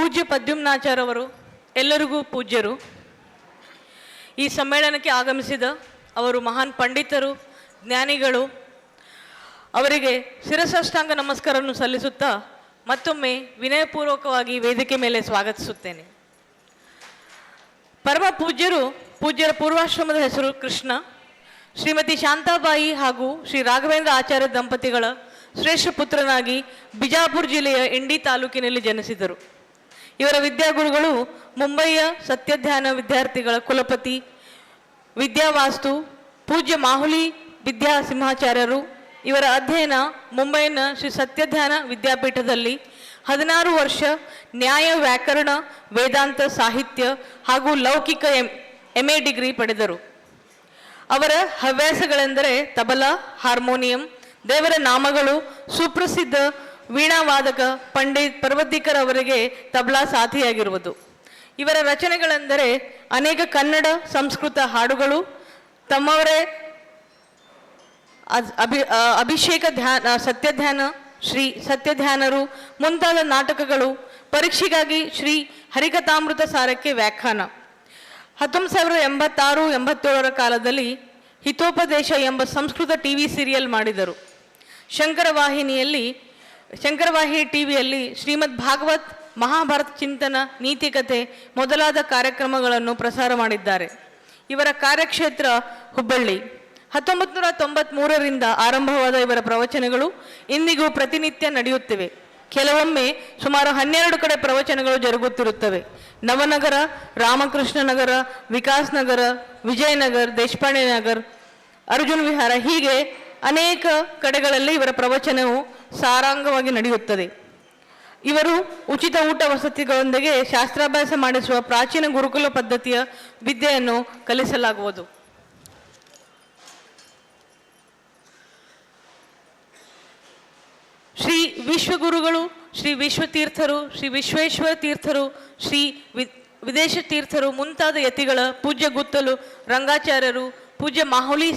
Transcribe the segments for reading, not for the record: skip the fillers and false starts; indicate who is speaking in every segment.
Speaker 1: ಪೂಜ್ಯ ಪದ್ಯುಮ್ನಾಚಾರ್ಯವರು ಎಲ್ಲರಿಗೂ ಪೂಜ್ಯರು. ಈ ಸಮ್ಮೇಳನಕ್ಕೆ ಆಗಮಿಸಿದ ಅವರು ಮಹಾನ್ ಪಂಡಿತರು, ಜ್ಞಾನಿಗಳು. ಅವರಿಗೆ ಶಿರಸಾಷ್ಟಾಂಗ ನಮಸ್ಕಾರವನ್ನು ಸಲ್ಲಿಸುತ್ತಾ ಮತ್ತೊಮ್ಮೆ ವಿನಯಪೂರ್ವಕವಾಗಿ ವೇದಿಕೆ ಮೇಲೆ ಸ್ವಾಗತಿಸುತ್ತೇನೆ. ಪರಮ ಪೂಜ್ಯರ ಪೂರ್ವಾಶ್ರಮದ ಹೆಸರು ಕೃಷ್ಣ. ಶ್ರೀಮತಿ ಶಾಂತಾಬಾಯಿ ಹಾಗೂ ಶ್ರೀ ರಾಘವೇಂದ್ರ ಆಚಾರ್ಯ ದಂಪತಿಗಳ ಶ್ರೇಷ್ಠ ಪುತ್ರನಾಗಿ ಬಿಜಾಪುರ ಜಿಲ್ಲೆಯ ಇಂಡಿ ತಾಲೂಕಿನಲ್ಲಿ ಜನಿಸಿದರು. ಇವರ ವಿದ್ಯಾಗುರುಗಳು ಮುಂಬಯಿಯ ಸತ್ಯಧ್ಯಾನ ವಿದ್ಯಾರ್ಥಿಗಳ ಕುಲಪತಿ ವಿದ್ಯಾವಾಸ್ತು ಪೂಜ್ಯ ಮಾಹುಲಿ ವಿದ್ಯಾಸಿಂಹಾಚಾರ್ಯರು. ಇವರ ಅಧ್ಯಯನ ಮುಂಬೈನ ಶ್ರೀ ಸತ್ಯಧ್ಯಾನ ವಿದ್ಯಾಪೀಠದಲ್ಲಿ 16 ವರ್ಷ ನ್ಯಾಯ, ವ್ಯಾಕರಣ, ವೇದಾಂತ, ಸಾಹಿತ್ಯ ಹಾಗೂ ಲೌಕಿಕ MA ಡಿಗ್ರಿ ಪಡೆದರು. ಅವರ ಹವ್ಯಾಸಗಳೆಂದರೆ ತಬಲಾ, ಹಾರ್ಮೋನಿಯಂ, ದೇವರ ನಾಮಗಳು. ಸುಪ್ರಸಿದ್ಧ ವೀಣಾವಾದಕ ಪಂಡಿತ್ ಪರ್ವತೀಕರ್ ಅವರಿಗೆ ತಬಲಾ ಸಾಥಿಯಾಗಿರುವುದು. ಇವರ ರಚನೆಗಳೆಂದರೆ ಅನೇಕ ಕನ್ನಡ, ಸಂಸ್ಕೃತ ಹಾಡುಗಳು, ತಮ್ಮವರೇ ಅಭಿಷೇಕ ಧ್ಯಾನ, ಸತ್ಯಧ್ಯಾನ, ಶ್ರೀ ಸತ್ಯಧ್ಯಾನರು ಮುಂತಾದ ನಾಟಕಗಳು. ಪರೀಕ್ಷೆಗಾಗಿ ಶ್ರೀ ಹರಿಕಥಾಮೃತ ಸಾರಕ್ಕೆ ವ್ಯಾಖ್ಯಾನ. 1986-87ರ ಕಾಲದಲ್ಲಿ ಹಿತೋಪದೇಶ ಎಂಬ ಸಂಸ್ಕೃತ TV ಸೀರಿಯಲ್ ಮಾಡಿದರು. ಶಂಕರವಾಹಿನಿ ಟಿವಿಯಲ್ಲಿ ಶ್ರೀಮದ್ ಭಾಗವತ್, ಮಹಾಭಾರತ ಚಿಂತನ, ನೀತಿಕತೆ ಮೊದಲಾದ ಕಾರ್ಯಕ್ರಮಗಳನ್ನು ಪ್ರಸಾರ ಮಾಡಿದ್ದಾರೆ. ಇವರ ಕಾರ್ಯಕ್ಷೇತ್ರ ಹುಬ್ಬಳ್ಳಿ. 1993ರಿಂದ ಆರಂಭವಾದ ಇವರ ಪ್ರವಚನಗಳು ಇಂದಿಗೂ ಪ್ರತಿನಿತ್ಯ ನಡೆಯುತ್ತಿವೆ. ಕೆಲವೊಮ್ಮೆ ಸುಮಾರು 12 ಕಡೆ ಪ್ರವಚನಗಳು ಜರುಗುತ್ತಿರುತ್ತವೆ. ನವನಗರ, ರಾಮಕೃಷ್ಣ ನಗರ, ವಿಕಾಸ್ ನಗರ, ವಿಜಯನಗರ್, ದೇಶಪಾಂಡೆ ನಗರ್, ಅರ್ಜುನ್ ವಿಹಾರ ಹೀಗೆ ಅನೇಕ ಕಡೆಗಳಲ್ಲಿ ಇವರ ಪ್ರವಚನವು ಸಾರಾಂಗವಾಗಿ ನಡೆಯುತ್ತದೆ. ಇವರು ಉಚಿತ ಊಟ ವಸತಿಗಳೊಂದಿಗೆ ಶಾಸ್ತ್ರಾಭ್ಯಾಸ ಮಾಡಿಸುವ ಪ್ರಾಚೀನ ಗುರುಕುಲ ಪದ್ಧತಿಯ ವಿದ್ಯೆಯನ್ನು ಕಲಿಸಲಾಗುವುದು. ಶ್ರೀ ವಿಶ್ವಗುರುಗಳು, ಶ್ರೀ ವಿಶ್ವತೀರ್ಥರು, ಶ್ರೀ ವಿಶ್ವೇಶ್ವರ ತೀರ್ಥರು, ಶ್ರೀ ವಿದೇಶ ತೀರ್ಥರು ಮುಂತಾದ ಯತಿಗಳ ಪೂಜ್ಯ ಗುತ್ತಲು ರಂಗಾಚಾರ್ಯರು, ಪೂಜ್ಯ ಮಾಹುಲಿ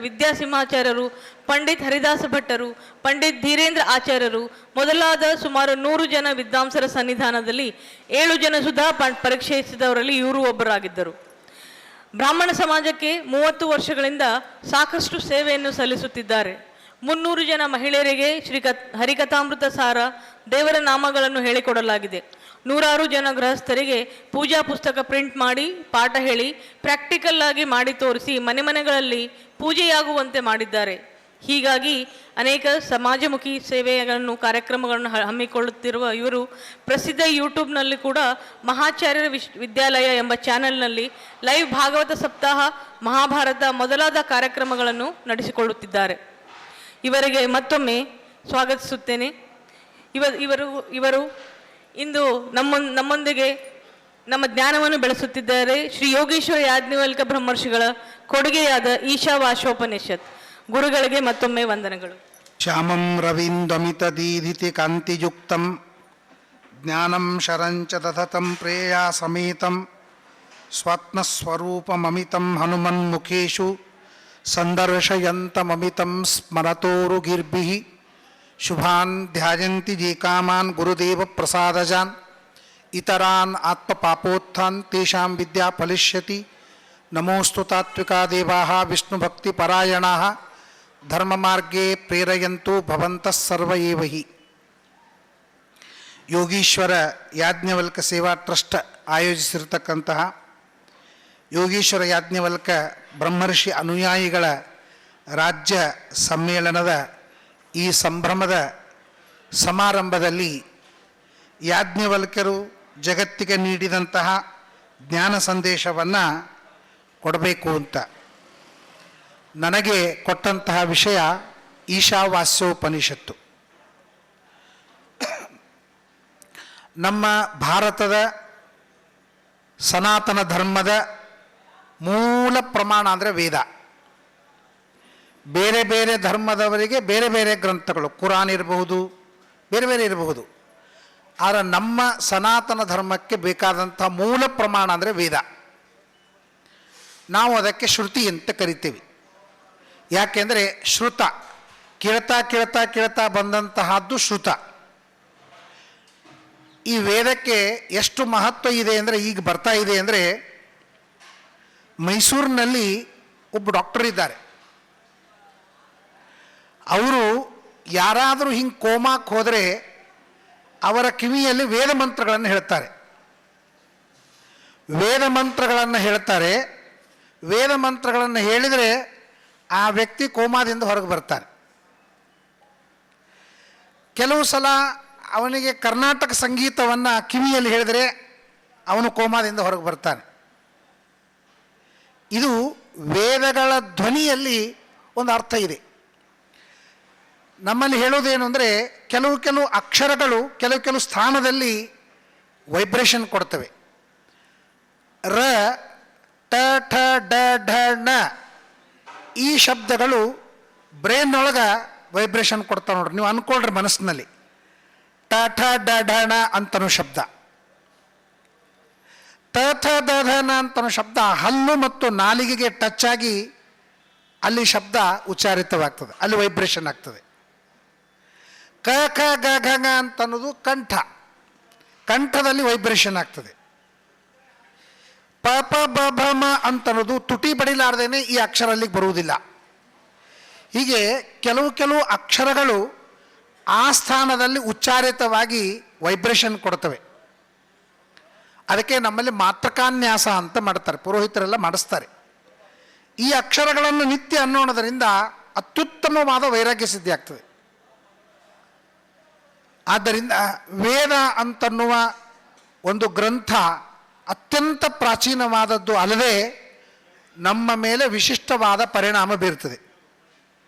Speaker 1: ವಿದ್ಯಾಸಿಂಹಾಚಾರ್ಯರು, ಪಂಡಿತ್ ಹರಿದಾಸ ಭಟ್ಟರು, ಪಂಡಿತ್ ಧೀರೇಂದ್ರ ಆಚಾರ್ಯರು ಮೊದಲಾದ ಸುಮಾರು 100 ಜನ ವಿದ್ವಾಂಸರ ಸನ್ನಿಧಾನದಲ್ಲಿ 7 ಜನ ಸುಧಾ ಪರೀಕ್ಷಿಸಿದವರಲ್ಲಿ ಇವರು ಒಬ್ಬರಾಗಿದ್ದರು. ಬ್ರಾಹ್ಮಣ ಸಮಾಜಕ್ಕೆ 30 ವರ್ಷಗಳಿಂದ ಸಾಕಷ್ಟು ಸೇವೆಯನ್ನು ಸಲ್ಲಿಸುತ್ತಿದ್ದಾರೆ. 300 ಜನ ಮಹಿಳೆಯರಿಗೆ ಶ್ರೀ ಹರಿಕಥಾಮೃತ ಸಾರ, ದೇವರ ನಾಮಗಳನ್ನು ಹೇಳಿಕೊಡಲಾಗಿದೆ. 106 ಜನ ಗೃಹಸ್ಥರಿಗೆ ಪೂಜಾ ಪುಸ್ತಕ ಪ್ರಿಂಟ್ ಮಾಡಿ, ಪಾಠ ಹೇಳಿ, ಪ್ರಾಕ್ಟಿಕಲ್ ಆಗಿ ಮಾಡಿ ತೋರಿಸಿ ಮನೆಗಳಲ್ಲಿ ಪೂಜೆಯಾಗುವಂತೆ ಮಾಡಿದ್ದಾರೆ. ಹೀಗಾಗಿ ಅನೇಕ ಸಮಾಜಮುಖಿ ಸೇವೆಗಳನ್ನು, ಕಾರ್ಯಕ್ರಮಗಳನ್ನು ಹಮ್ಮಿಕೊಳ್ಳುತ್ತಿರುವ ಇವರು ಪ್ರಸಿದ್ಧ ಯೂಟ್ಯೂಬ್ನಲ್ಲಿ ಕೂಡ ಮಹಾಚಾರ್ಯರ ವಿದ್ಯಾಲಯ ಎಂಬ ಚಾನೆಲ್ನಲ್ಲಿ ಲೈವ್ ಭಾಗವತ ಸಪ್ತಾಹ, ಮಹಾಭಾರತ ಮೊದಲಾದ ಕಾರ್ಯಕ್ರಮಗಳನ್ನು ನಡೆಸಿಕೊಳ್ಳುತ್ತಿದ್ದಾರೆ. ಇವರಿಗೆ ಮತ್ತೊಮ್ಮೆ ಸ್ವಾಗತಿಸುತ್ತೇನೆ. ಇವರು ಇಂದು ನಮ್ಮೊಂದಿಗೆ ನಮ್ಮ ಜ್ಞಾನವನ್ನು ಬೆಳೆಸುತ್ತಿದ್ದಾರೆ. ಶ್ರೀ ಯೋಗೀಶ್ವರ ಯಾಜ್ಞವಲ್ಕ ಬ್ರಹ್ಮರ್ಷಿಗಳ ಕೊಡುಗೆಯಾದ ಈಶಾವಾಶೋಪನಿಷತ್. ಗುರುಗಳಿಗೆ ಮತ್ತೊಮ್ಮೆ ವಂದನೆಗಳು.
Speaker 2: ಶ್ಯಾಮಂ ರವೀಂದ್ರಮಿತ ದೀಧಿತಿ ಕಾಂತಿಯುಕ್ತಂ ಜ್ಞಾನಂ ಶರಂಚ ದಧತಂ ಪ್ರೇಯಾ ಸಮೇತಂ ಸ್ವಪ್ನಸ್ವರೂಪಮಮಿತಂ ಹನುಮನ್ಮುಖೇಶು ಸಂದರ್ಶಯಂತಮಮಿತಂ ಸ್ಮರತೋರುಗಿರ್ಭಿಃ ಶುಭಾನ್ ಧ್ಯಾಯಂತಿ ಜೇ ಕಾಮಾನ್ ಗುರುದೇವ ಪ್ರಸಾದಜಾನ್ ಇತರಾನ್ ಆತ್ಮಪಾಪೋತ್ಥಾನ್ ತೇಷಾಂ ವಿದ್ಯಾ ಫಲಿಷ್ಯತಿ. ನಮೋಸ್ತು ತಾತ್ವಿಕಾ ದೇವಾಃ ವಿಷ್ಣುಭಕ್ತಿ ಪರಾಯಣಾಃ ಧರ್ಮಮಾರ್ಗೇ ಪ್ರೇರಯಂತು ಭವಂತಃ ಸರ್ವ ಏವ ಹಿ. ಯೋಗೀಶ್ವರ ಯಾಜ್ಞವಲ್ಕ ಸೇವಾ ಟ್ರಸ್ಟ್ ಆಯೋಜಿಸಿರ್ತಕ್ಕಂತಹ ಯೋಗೀಶ್ವರ ಯಾಜ್ಞವಲ್ಕ ಬ್ರಹ್ಮರ್ಷಿ ಅನುಯಾಯಿಗಳ ರಾಜ್ಯ ಸಮ್ಮೇಳನದ ಈ ಸಂಭ್ರಮದ ಸಮಾರಂಭದಲ್ಲಿ ಯಾಜ್ಞವಲ್ಕ್ಯರು ಜಗತ್ತಿಗೆ ನೀಡಿದಂತಹ ಜ್ಞಾನ ಸಂದೇಶವನ್ನು ಕೊಡಬೇಕು ಅಂತ ನನಗೆ ಕೊಟ್ಟಂತಹ ವಿಷಯ ಈಶಾವಾಸ್ಯೋಪನಿಷತ್ತು. ನಮ್ಮ ಭಾರತದ ಸನಾತನ ಧರ್ಮದ ಮೂಲ ಪ್ರಮಾಣ ಅಂದರೆ ವೇದ. ಬೇರೆ ಬೇರೆ ಧರ್ಮದವರಿಗೆ ಬೇರೆ ಬೇರೆ ಗ್ರಂಥಗಳು, ಕುರಾನ್ ಇರಬಹುದು, ಬೇರೆ ಬೇರೆ ಇರಬಹುದು. ಆದರೆ ನಮ್ಮ ಸನಾತನ ಧರ್ಮಕ್ಕೆ ಬೇಕಾದಂಥ ಮೂಲ ಪ್ರಮಾಣ ಅಂದರೆ ವೇದ. ನಾವು ಅದಕ್ಕೆ ಶ್ರುತಿ ಅಂತ ಕರಿತೀವಿ. ಯಾಕೆಂದರೆ ಶ್ರುತ ಕೇಳ್ತಾ ಕೇಳ್ತಾ ಕೇಳ್ತಾ ಬಂದಂತಹದ್ದು ಶ್ರುತ. ಈ ವೇದಕ್ಕೆ ಎಷ್ಟು ಮಹತ್ವ ಇದೆ ಅಂದರೆ ಈಗ ಬರ್ತಾ ಇದೆ ಅಂದರೆ, ಮೈಸೂರಿನಲ್ಲಿ ಒಬ್ಬ ಡಾಕ್ಟರ್ ಇದ್ದಾರೆ. ಅವರು ಯಾರಾದರೂ ಹಿಂಗೆ ಕೋಮಾಕ್ಕೆ ಹೋದರೆ ಅವರ ಕಿವಿಯಲ್ಲಿ ವೇದ ಮಂತ್ರಗಳನ್ನು ಹೇಳ್ತಾರೆ. ವೇದ ಮಂತ್ರಗಳನ್ನು ಹೇಳ್ತಾರೆ. ವೇದ ಮಂತ್ರಗಳನ್ನು ಹೇಳಿದರೆ ಆ ವ್ಯಕ್ತಿ ಕೋಮಾದಿಂದ ಹೊರಗೆ ಬರ್ತಾನೆ. ಕೆಲವು ಸಲ ಅವನಿಗೆ ಕರ್ನಾಟಕ ಸಂಗೀತವನ್ನು ಕಿವಿಯಲ್ಲಿ ಹೇಳಿದರೆ ಅವನು ಕೋಮಾದಿಂದ ಹೊರಗೆ ಬರ್ತಾನೆ. ಇದು ವೇದಗಳ ಧ್ವನಿಯಲ್ಲಿ ಒಂದು ಅರ್ಥ ಇದೆ. ನಮ್ಮಲ್ಲಿ ಹೇಳೋದೇನು ಅಂದರೆ, ಕೆಲವು ಅಕ್ಷರಗಳು ಕೆಲವು ಸ್ಥಾನದಲ್ಲಿ ವೈಬ್ರೇಷನ್ ಕೊಡ್ತವೆ. ರ, ಟ, ಠ, ಡ, ಢ, ಣ ಈ ಶಬ್ದಗಳು ಬ್ರೈನ್ ಒಳಗೆ ವೈಬ್ರೇಷನ್ ಕೊಡ್ತಾವೆ ನೋಡ್ರಿ. ನೀವು ಅಂದ್ಕೊಳ್ರಿ ಮನಸ್ಸಿನಲ್ಲಿ, ಟ, ಠ, ಡ, ಢ, ಣ ಅಂತನೋ ಶಬ್ದ, ತ, ಥ, ದ, ಧ, ನ ಅಂತನೋ ಶಬ್ದ ಹಲ್ಲು ಮತ್ತು ನಾಲಿಗೆಗೆ ಟಚ್ ಆಗಿ ಅಲ್ಲಿ ಶಬ್ದ ಉಚ್ಚಾರಿತವಾಗ್ತದೆ, ಅಲ್ಲಿ ವೈಬ್ರೇಷನ್ ಆಗ್ತದೆ. ಕ, ಖ, ಗ, ಘ, ಗ ಅಂತನ್ನೋದು ಕಂಠದಲ್ಲಿ ವೈಬ್ರೇಷನ್ ಆಗ್ತದೆ. ಪ, ಪ, ಬ, ಭ, ಮ ಅಂತನ್ನೋದು ತುಟಿ ಬಡಿಲಾರ್ದೇನೆ ಈ ಅಕ್ಷರ ಅಲ್ಲಿಗೆ ಬರುವುದಿಲ್ಲ. ಹೀಗೆ ಕೆಲವು ಅಕ್ಷರಗಳು ಆ ಸ್ಥಾನದಲ್ಲಿ ಉಚ್ಚಾರಿತವಾಗಿ ವೈಬ್ರೇಷನ್ ಕೊಡ್ತವೆ. ಅದಕ್ಕೆ ನಮ್ಮಲ್ಲಿ ಮಾತೃಕಾನ್ಯಾಸ ಅಂತ ಮಾಡ್ತಾರೆ, ಪುರೋಹಿತರೆಲ್ಲ ಮಾಡಿಸ್ತಾರೆ. ಈ ಅಕ್ಷರಗಳನ್ನು ನಿತ್ಯ ಅನ್ನೋಣದರಿಂದ ಅತ್ಯುತ್ತಮವಾದ ವೈರಾಗ್ಯ ಸಿದ್ಧಿ ಆಗ್ತದೆ. ಆದ್ದರಿಂದ ವೇದ ಅಂತನ್ನುವ ಒಂದು ಗ್ರಂಥ ಅತ್ಯಂತ ಪ್ರಾಚೀನವಾದದ್ದು ಅಲ್ಲದೆ ನಮ್ಮ ಮೇಲೆ ವಿಶಿಷ್ಟವಾದ ಪರಿಣಾಮ ಬೀರ್ತದೆ.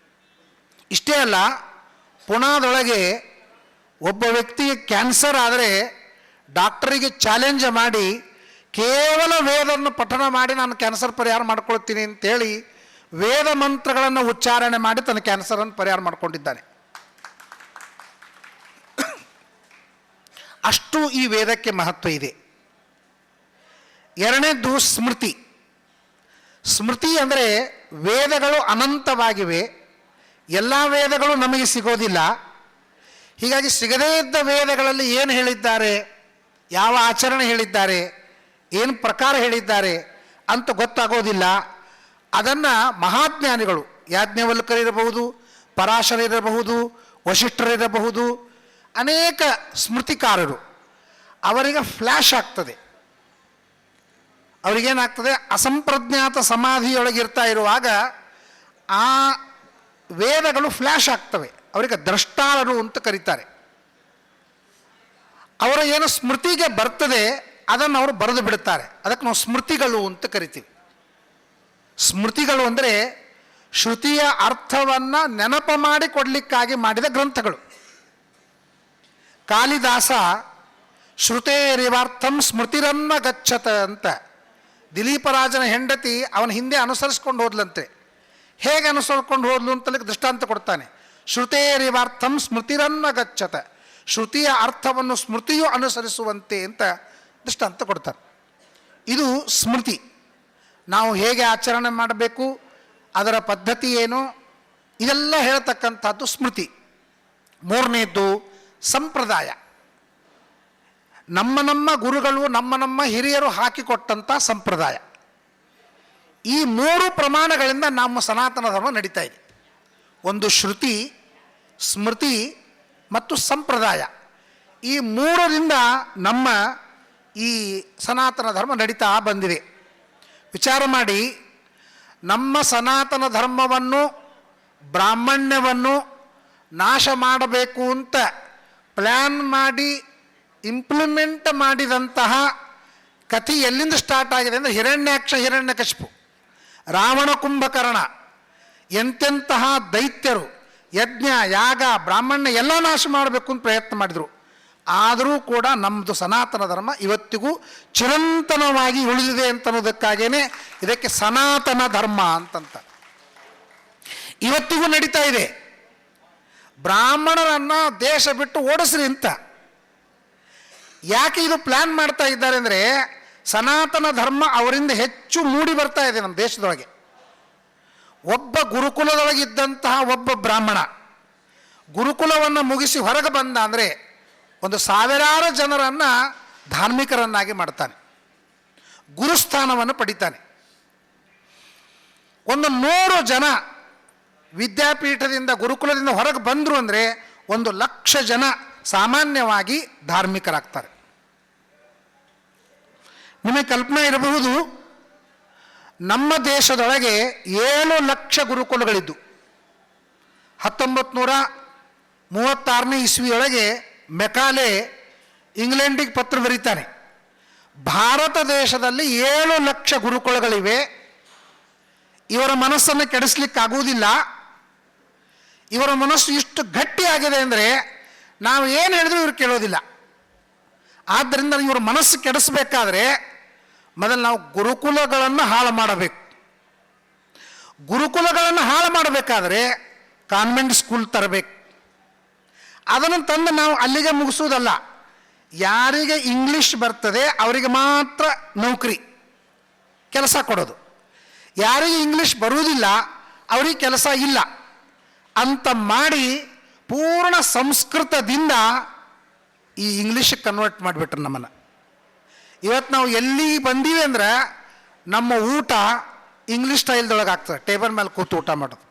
Speaker 2: ಇಷ್ಟೇ ಅಲ್ಲ, ಪುಣಾದೊಳಗೆ ಒಬ್ಬ ವ್ಯಕ್ತಿಗೆ ಕ್ಯಾನ್ಸರ್ ಆದರೆ ಡಾಕ್ಟರಿಗೆ ಚಾಲೆಂಜ್ ಮಾಡಿ ಕೇವಲ ವೇದವನ್ನು ಪಠನ ಮಾಡಿ ನಾನು ಕ್ಯಾನ್ಸರ್ ಪರಿಹಾರ ಮಾಡ್ಕೊಳ್ತೀನಿ ಅಂತೇಳಿ ವೇದ ಮಂತ್ರಗಳನ್ನು ಉಚ್ಚಾರಣೆ ಮಾಡಿ ತನ್ನ ಕ್ಯಾನ್ಸರನ್ನು ಪರಿಹಾರ ಮಾಡಿಕೊಂಡಿದ್ದಾನೆ. ಅಷ್ಟು ಈ ವೇದಕ್ಕೆ ಮಹತ್ವ ಇದೆ. ಎರಡನೇದ್ದು ಸ್ಮೃತಿ. ಸ್ಮೃತಿ ಅಂದರೆ ವೇದಗಳು ಅನಂತವಾಗಿವೆ, ಎಲ್ಲ ವೇದಗಳು ನಮಗೆ ಸಿಗೋದಿಲ್ಲ. ಹೀಗಾಗಿ ಸಿಗದೇ ಇದ್ದ ವೇದಗಳಲ್ಲಿ ಏನು ಹೇಳಿದ್ದಾರೆ, ಯಾವ ಆಚರಣೆ ಹೇಳಿದ್ದಾರೆ, ಏನು ಪ್ರಕಾರ ಹೇಳಿದ್ದಾರೆ ಅಂತ ಗೊತ್ತಾಗೋದಿಲ್ಲ. ಅದನ್ನು ಮಹಾಜ್ಞಾನಿಗಳು, ಯಾಜ್ಞವಲ್ಕರಿರಬಹುದು, ಪರಾಶರಿರಬಹುದು, ವಶಿಷ್ಠರಿರಬಹುದು, ಅನೇಕ ಸ್ಮೃತಿಕಾರರು ಅವರಿಗೆ ಫ್ಲ್ಯಾಶ್ ಆಗ್ತದೆ. ಅವರಿಗೇನಾಗ್ತದೆ, ಅಸಂಪ್ರಜ್ಞಾತ ಸಮಾಧಿಯೊಳಗಿರ್ತಾ ಇರುವಾಗ ಆ ವೇದಗಳು ಫ್ಲ್ಯಾಶ್ ಆಗ್ತವೆ. ಅವರಿಗೆ ದ್ರಷ್ಟಾರರು ಅಂತ ಕರೀತಾರೆ. ಅವರ ಏನು ಸ್ಮೃತಿಗೆ ಬರ್ತದೆ ಅದನ್ನು ಅವರು ಬರೆದು ಬಿಡುತ್ತಾರೆ. ಅದಕ್ಕೆ ನಾವು ಸ್ಮೃತಿಗಳು ಅಂತ ಕರಿತೀವಿ. ಸ್ಮೃತಿಗಳು ಅಂದರೆ ಶ್ರುತಿಯ ಅರ್ಥವನ್ನು ನೆನಪು ಮಾಡಿ ಕೊಡಲಿಕ್ಕಾಗಿ ಮಾಡಿದ ಗ್ರಂಥಗಳು. ಕಾಳಿದಾಸ ಶ್ರುತೇರಿವಾರ್ಥಂ ಸ್ಮೃತಿರನ್ನ ಗಚ್ಚತ ಅಂತ ದಿಲೀಪರಾಜನ ಹೆಂಡತಿ ಅವನ ಹಿಂದೆ ಅನುಸರಿಸ್ಕೊಂಡು ಹೋದ್ಲಂತೆ. ಹೇಗೆ ಅನುಸರಿಸ್ಕೊಂಡು ಹೋದ್ಲು ಅಂತಲೇ ದೃಷ್ಟಾಂತ ಕೊಡ್ತಾನೆ. ಶ್ರುತೇರಿವಾರ್ಥಂ ಸ್ಮೃತಿರನ್ನ ಗಚ್ಚತ, ಶ್ರುತಿಯ ಅರ್ಥವನ್ನು ಸ್ಮೃತಿಯು ಅನುಸರಿಸುವಂತೆ ಅಂತ ದೃಷ್ಟಾಂತ ಕೊಡ್ತಾನೆ. ಇದು ಸ್ಮೃತಿ. ನಾವು ಹೇಗೆ ಆಚರಣೆ ಮಾಡಬೇಕು, ಅದರ ಪದ್ಧತಿ ಏನು, ಇದೆಲ್ಲ ಹೇಳ್ತಕ್ಕಂಥದ್ದು ಸ್ಮೃತಿ. ಮೂರನೇದ್ದು ಸಂಪ್ರದಾಯ. ನಮ್ಮ ಗುರುಗಳು ನಮ್ಮ ಹಿರಿಯರು ಹಾಕಿಕೊಟ್ಟಂಥ ಸಂಪ್ರದಾಯ. ಈ ಮೂರು ಪ್ರಮಾಣಗಳಿಂದ ನಮ್ಮ ಸನಾತನ ಧರ್ಮ ನಡೀತಾ ಇದೆ. ಒಂದು ಶ್ರುತಿ, ಸ್ಮೃತಿ ಮತ್ತು ಸಂಪ್ರದಾಯ. ಈ ಮೂರರಿಂದ ನಮ್ಮ ಈ ಸನಾತನ ಧರ್ಮ ನಡೀತಾ ಬಂದಿದೆ. ವಿಚಾರ ಮಾಡಿ, ನಮ್ಮ ಸನಾತನ ಧರ್ಮವನ್ನು, ಬ್ರಾಹ್ಮಣ್ಯವನ್ನು ನಾಶ ಮಾಡಬೇಕು ಅಂತ ಪ್ಲ್ಯಾನ್ ಮಾಡಿ ಇಂಪ್ಲಿಮೆಂಟ್ ಮಾಡಿದಂತಹ ಕಥೆ ಎಲ್ಲಿಂದ ಸ್ಟಾರ್ಟ್ ಆಗಿದೆ ಅಂದರೆ ಹಿರಣ್ಯಾಕ್ಷ, ಹಿರಣ್ಯಕಶಿಪು, ರಾವಣ, ಕುಂಭಕರ್ಣ, ಎಂತೆಂತಹ ದೈತ್ಯರು ಯಜ್ಞ, ಯಾಗ, ಬ್ರಾಹ್ಮಣ್ಯ ಎಲ್ಲ ನಾಶ ಮಾಡಬೇಕು ಅಂತ ಪ್ರಯತ್ನ ಮಾಡಿದರು. ಆದರೂ ಕೂಡ ನಮ್ಮದು ಸನಾತನ ಧರ್ಮ ಇವತ್ತಿಗೂ ಚಿರಂತನವಾಗಿ ಉಳಿದಿದೆ ಅಂತನ್ನೋದಕ್ಕಾಗೇನೆ ಇದಕ್ಕೆ ಸನಾತನ ಧರ್ಮ ಅಂತಂತ ಇವತ್ತಿಗೂ ನಡೀತಾ ಇದೆ. ಬ್ರಾಹ್ಮಣರನ್ನು ದೇಶ ಬಿಟ್ಟು ಓಡಿಸ್ರಿ ಅಂತ ಯಾಕೆ ಇದು ಪ್ಲ್ಯಾನ್ ಮಾಡ್ತಾ ಇದ್ದಾರೆ ಅಂದರೆ, ಸನಾತನ ಧರ್ಮ ಅವರಿಂದ ಹೆಚ್ಚು ಮೂಡಿ ಬರ್ತಾ ಇದೆ ನಮ್ಮ ದೇಶದೊಳಗೆ. ಒಬ್ಬ ಗುರುಕುಲದೊಳಗಿದ್ದಂತಹ ಒಬ್ಬ ಬ್ರಾಹ್ಮಣ ಗುರುಕುಲವನ್ನು ಮುಗಿಸಿ ಹೊರಗೆ ಬಂದ ಅಂದರೆ ಒಂದು ಸಾವಿರಾರು ಜನರನ್ನು ಧಾರ್ಮಿಕರನ್ನಾಗಿ ಮಾಡ್ತಾನೆ, ಗುರುಸ್ಥಾನವನ್ನು ಪಡಿತಾನೆ. ಒಂದು 100 ಜನ ವಿದ್ಯಾಪೀಠದಿಂದ ಗುರುಕುಲದಿಂದ ಹೊರಗೆ ಬಂದರು ಅಂದರೆ 1,00,000 ಜನ ಸಾಮಾನ್ಯವಾಗಿ ಧಾರ್ಮಿಕರಾಗ್ತಾರೆ. ನಿಮಗೆ ಕಲ್ಪನೆ ಇರಬಹುದು, ನಮ್ಮ ದೇಶದೊಳಗೆ 7 ಲಕ್ಷ ಗುರುಕುಲಗಳಿದ್ದು 1936ನೇ ಇಸ್ವಿಯೊಳಗೆ ಮೆಕಾಲೆ ಇಂಗ್ಲೆಂಡಿಗೆ ಪತ್ರ ಬರೀತಾನೆ, ಭಾರತ ದೇಶದಲ್ಲಿ 7 ಲಕ್ಷ ಗುರುಕುಲಗಳಿವೆ, ಇವರ ಮನಸ್ಸನ್ನು ಕೆಡಿಸ್ಲಿಕ್ಕಾಗುವುದಿಲ್ಲ, ಇವರ ಮನಸ್ಸು ಇಷ್ಟು ಗಟ್ಟಿಯಾಗಿದೆ ಅಂದರೆ ನಾವು ಏನು ಹೇಳಿದ್ರು ಇವ್ರು ಕೇಳೋದಿಲ್ಲ. ಆದ್ದರಿಂದ ಇವ್ರ ಮನಸ್ಸು ಕೆಡಿಸ್ಬೇಕಾದ್ರೆ ಮೊದಲು ನಾವು ಗುರುಕುಲಗಳನ್ನು ಹಾಳು ಮಾಡಬೇಕು. ಗುರುಕುಲಗಳನ್ನು ಹಾಳು ಮಾಡಬೇಕಾದ್ರೆ ಕಾನ್ವೆಂಟ್ ಸ್ಕೂಲ್ ತರಬೇಕು. ಅದನ್ನು ತಂದು ನಾವು ಅಲ್ಲಿಗೆ ಮುಗಿಸುವುದಲ್ಲ, ಯಾರಿಗೆ ಇಂಗ್ಲೀಷ್ ಬರ್ತದೆ ಅವರಿಗೆ ಮಾತ್ರ ನೌಕರಿ ಕೆಲಸ ಕೊಡೋದು, ಯಾರಿಗೆ ಇಂಗ್ಲೀಷ್ ಬರುವುದಿಲ್ಲ ಅವರಿಗೆ ಕೆಲಸ ಇಲ್ಲ ಅಂತ ಮಾಡಿ ಪೂರ್ಣ ಸಂಸ್ಕೃತದಿಂದ ಈ ಇಂಗ್ಲೀಷಿಗೆ ಕನ್ವರ್ಟ್ ಮಾಡಿಬಿಟ್ರು ನಮ್ಮನ್ನು. ಇವತ್ತು ನಾವು ಎಲ್ಲಿ ಬಂದೀವಿ ಅಂದ್ರೆ ನಮ್ಮ ಊಟ ಇಂಗ್ಲೀಷ್ ಸ್ಟೈಲ್ದೊಳಗೆ ಆಗ್ತದೆ, ಟೇಬಲ್ ಮೇಲೆ ಕೂತು ಊಟ ಮಾಡೋದು.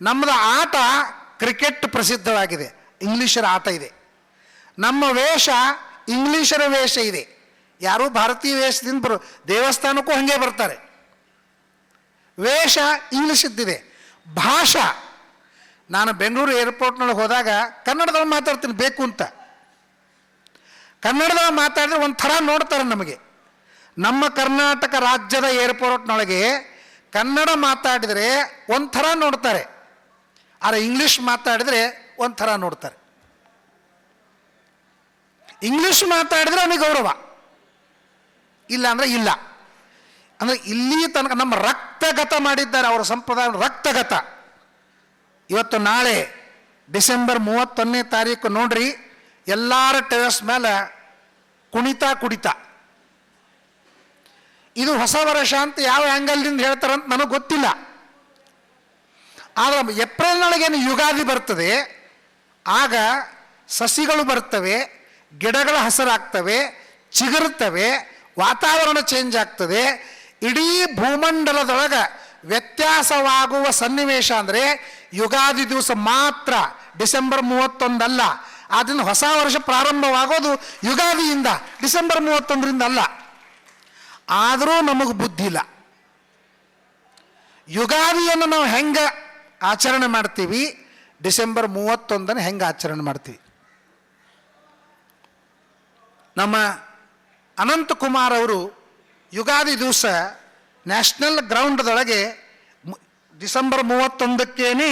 Speaker 2: ನಮ್ಮದು ಆಟ ಕ್ರಿಕೆಟ್ ಪ್ರಸಿದ್ಧವಾಗಿದೆ, ಇಂಗ್ಲೀಷರ ಆಟ ಇದೆ. ನಮ್ಮ ವೇಷ ಇಂಗ್ಲೀಷರ ವೇಷ ಇದೆ. ಯಾರೂ ಭಾರತೀಯ ವೇಷದಿಂದ ದೇವಸ್ಥಾನಕ್ಕೂ ಹಾಗೆ ಬರ್ತಾರೆ, ವೇಷ ಇಂಗ್ಲೀಷ್ ಇದ್ದಿದೆ. ಭಾಷಾ, ನಾನು ಬೆಂಗಳೂರು ಏರ್ಪೋರ್ಟ್ನೊಳಗೆ ಹೋದಾಗ ಕನ್ನಡದೊಳಗೆ ಮಾತಾಡ್ತೀನಿ ಬೇಕು ಅಂತ, ಕನ್ನಡದೊಳಗೆ ಮಾತಾಡಿದ್ರೆ ಒಂಥರ ನೋಡ್ತಾರೆ ನಮಗೆ. ನಮ್ಮ ಕರ್ನಾಟಕ ರಾಜ್ಯದ ಏರ್ಪೋರ್ಟ್ನೊಳಗೆ ಕನ್ನಡ ಮಾತಾಡಿದರೆ ಒಂಥರ ನೋಡ್ತಾರೆ, ಆದರೆ ಇಂಗ್ಲೀಷ್ ಮಾತಾಡಿದರೆ ಒಂಥರ ನೋಡ್ತಾರೆ. ಇಂಗ್ಲೀಷ್ ಮಾತಾಡಿದರೆ ಅವನಿಗೆ ಗೌರವ, ಇಲ್ಲ ಅಂದರೆ ಇಲ್ಲ. ಅಂದರೆ ಇಲ್ಲಿ ತನಕ ನಮ್ಮ ರಕ್ತಗತ ಮಾಡಿದ್ದಾರೆ, ಅವರ ಸಂಪ್ರದಾಯ ರಕ್ತಗತ. ಇವತ್ತು ನಾಳೆ ಡಿಸೆಂಬರ್ 31ನೇ ತಾರೀಕು ನೋಡ್ರಿ, ಎಲ್ಲರ ಟೆರೆಸ್ ಮೇಲೆ ಕುಣಿತಾ ಕುಡಿತಾ. ಇದು ಹೊಸ ವರ್ಷ ಅಂತ ಯಾವ ಆ್ಯಂಗಲ್ನಿಂದ ಹೇಳ್ತಾರಂತ ನನಗೆ ಗೊತ್ತಿಲ್ಲ. ಆದರೆ ಏಪ್ರಿಲ್ನೊಳಗೇನು ಯುಗಾದಿ ಬರ್ತದೆ, ಆಗ ಸಸಿಗಳು ಬರ್ತವೆ, ಗಿಡಗಳ ಹಸಿರಾಗ್ತವೆ, ಚಿಗುರ್ತವೆ, ವಾತಾವರಣ ಚೇಂಜ್ ಆಗ್ತದೆ. ಇಡೀ ಭೂಮಂಡಲದೊಳಗೆ ವ್ಯತ್ಯಾಸವಾಗುವ ಸನ್ನಿವೇಶ ಅಂದರೆ ಯುಗಾದಿ ದಿವಸ ಮಾತ್ರ, ಡಿಸೆಂಬರ್ 31 ಅಲ್ಲ. ಆದ್ದರಿಂದ ಹೊಸ ವರ್ಷ ಪ್ರಾರಂಭವಾಗೋದು ಯುಗಾದಿಯಿಂದ, ಡಿಸೆಂಬರ್ 31ರಿಂದ ಅಲ್ಲ. ಆದರೂ ನಮಗೆ ಬುದ್ಧಿ ಇಲ್ಲ. ಯುಗಾದಿಯನ್ನು ನಾವು ಹೆಂಗೆ ಆಚರಣೆ ಮಾಡ್ತೀವಿ, ಡಿಸೆಂಬರ್ 31 ಹೆಂಗೆ ಆಚರಣೆ ಮಾಡ್ತೀವಿ. ನಮ್ಮ ಅನಂತಕುಮಾರ್ ಅವರು ಯುಗಾದಿ ದಿವಸ ನ್ಯಾಷನಲ್ ಗ್ರೌಂಡ್ದೊಳಗೆ ಡಿಸೆಂಬರ್ 31ಕ್ಕೇನೆ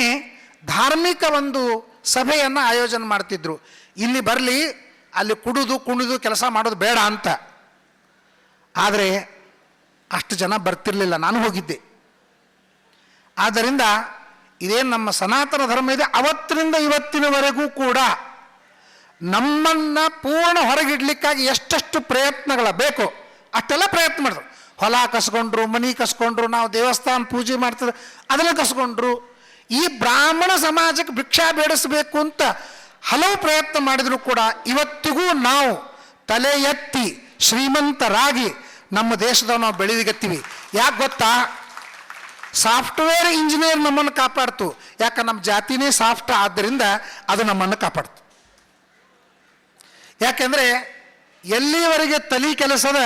Speaker 2: ಧಾರ್ಮಿಕ ಒಂದು ಸಭೆಯನ್ನು ಆಯೋಜನೆ ಮಾಡ್ತಿದ್ರು. ಇಲ್ಲಿ ಬರಲಿ, ಅಲ್ಲಿ ಕುಣಿದು ಕೆಲಸ ಮಾಡೋದು ಬೇಡ ಅಂತ. ಆದರೆ ಅಷ್ಟು ಜನ ಬರ್ತಿರಲಿಲ್ಲ, ನಾನು ಹೋಗಿದ್ದೆ. ಆದ್ದರಿಂದ ಇದೇನು ನಮ್ಮ ಸನಾತನ ಧರ್ಮ ಇದೆ, ಅವತ್ತಿನಿಂದ ಇವತ್ತಿನವರೆಗೂ ಕೂಡ ನಮ್ಮನ್ನು ಪೂರ್ಣ ಹೊರಗಿಡ್ಲಿಕ್ಕಾಗಿ ಎಷ್ಟೆಷ್ಟು ಪ್ರಯತ್ನಗಳ ಬೇಕೋ ಅಷ್ಟೆಲ್ಲ ಪ್ರಯತ್ನ ಮಾಡಿದ್ರು. ಹೊಲ ಕಸ್ಕೊಂಡ್ರು, ಮನೆ ಕಸ್ಕೊಂಡ್ರು, ನಾವು ದೇವಸ್ಥಾನ ಪೂಜೆ ಮಾಡ್ತಿದ್ರು ಅದನ್ನು ಕಸ್ಕೊಂಡ್ರು. ಈ ಬ್ರಾಹ್ಮಣ ಸಮಾಜಕ್ಕೆ ಭಿಕ್ಷಾ ಬೇಡಿಸಬೇಕು ಅಂತ ಹಲವು ಪ್ರಯತ್ನ ಮಾಡಿದ್ರು ಕೂಡ ಇವತ್ತಿಗೂ ನಾವು ತಲೆ ಎತ್ತಿ ಶ್ರೀಮಂತರಾಗಿ ನಮ್ಮ ದೇಶದ ನಾವು ಬೆಳೆದಿಗತ್ತೀವಿ. ಯಾಕೆ ಗೊತ್ತಾ? ಸಾಫ್ಟ್ವೇರ್ ಇಂಜಿನಿಯರ್ ನಮ್ಮನ್ನು ಕಾಪಾಡ್ತು. ಯಾಕೆ? ನಮ್ಮ ಜಾತಿನೇ ಸಾಫ್ಟ್, ಆದ್ದರಿಂದ ಅದು ನಮ್ಮನ್ನು ಕಾಪಾಡ್ತು. ಯಾಕೆಂದರೆ ಎಲ್ಲಿವರೆಗೆ ತಲಿ ಕೆಲಸದ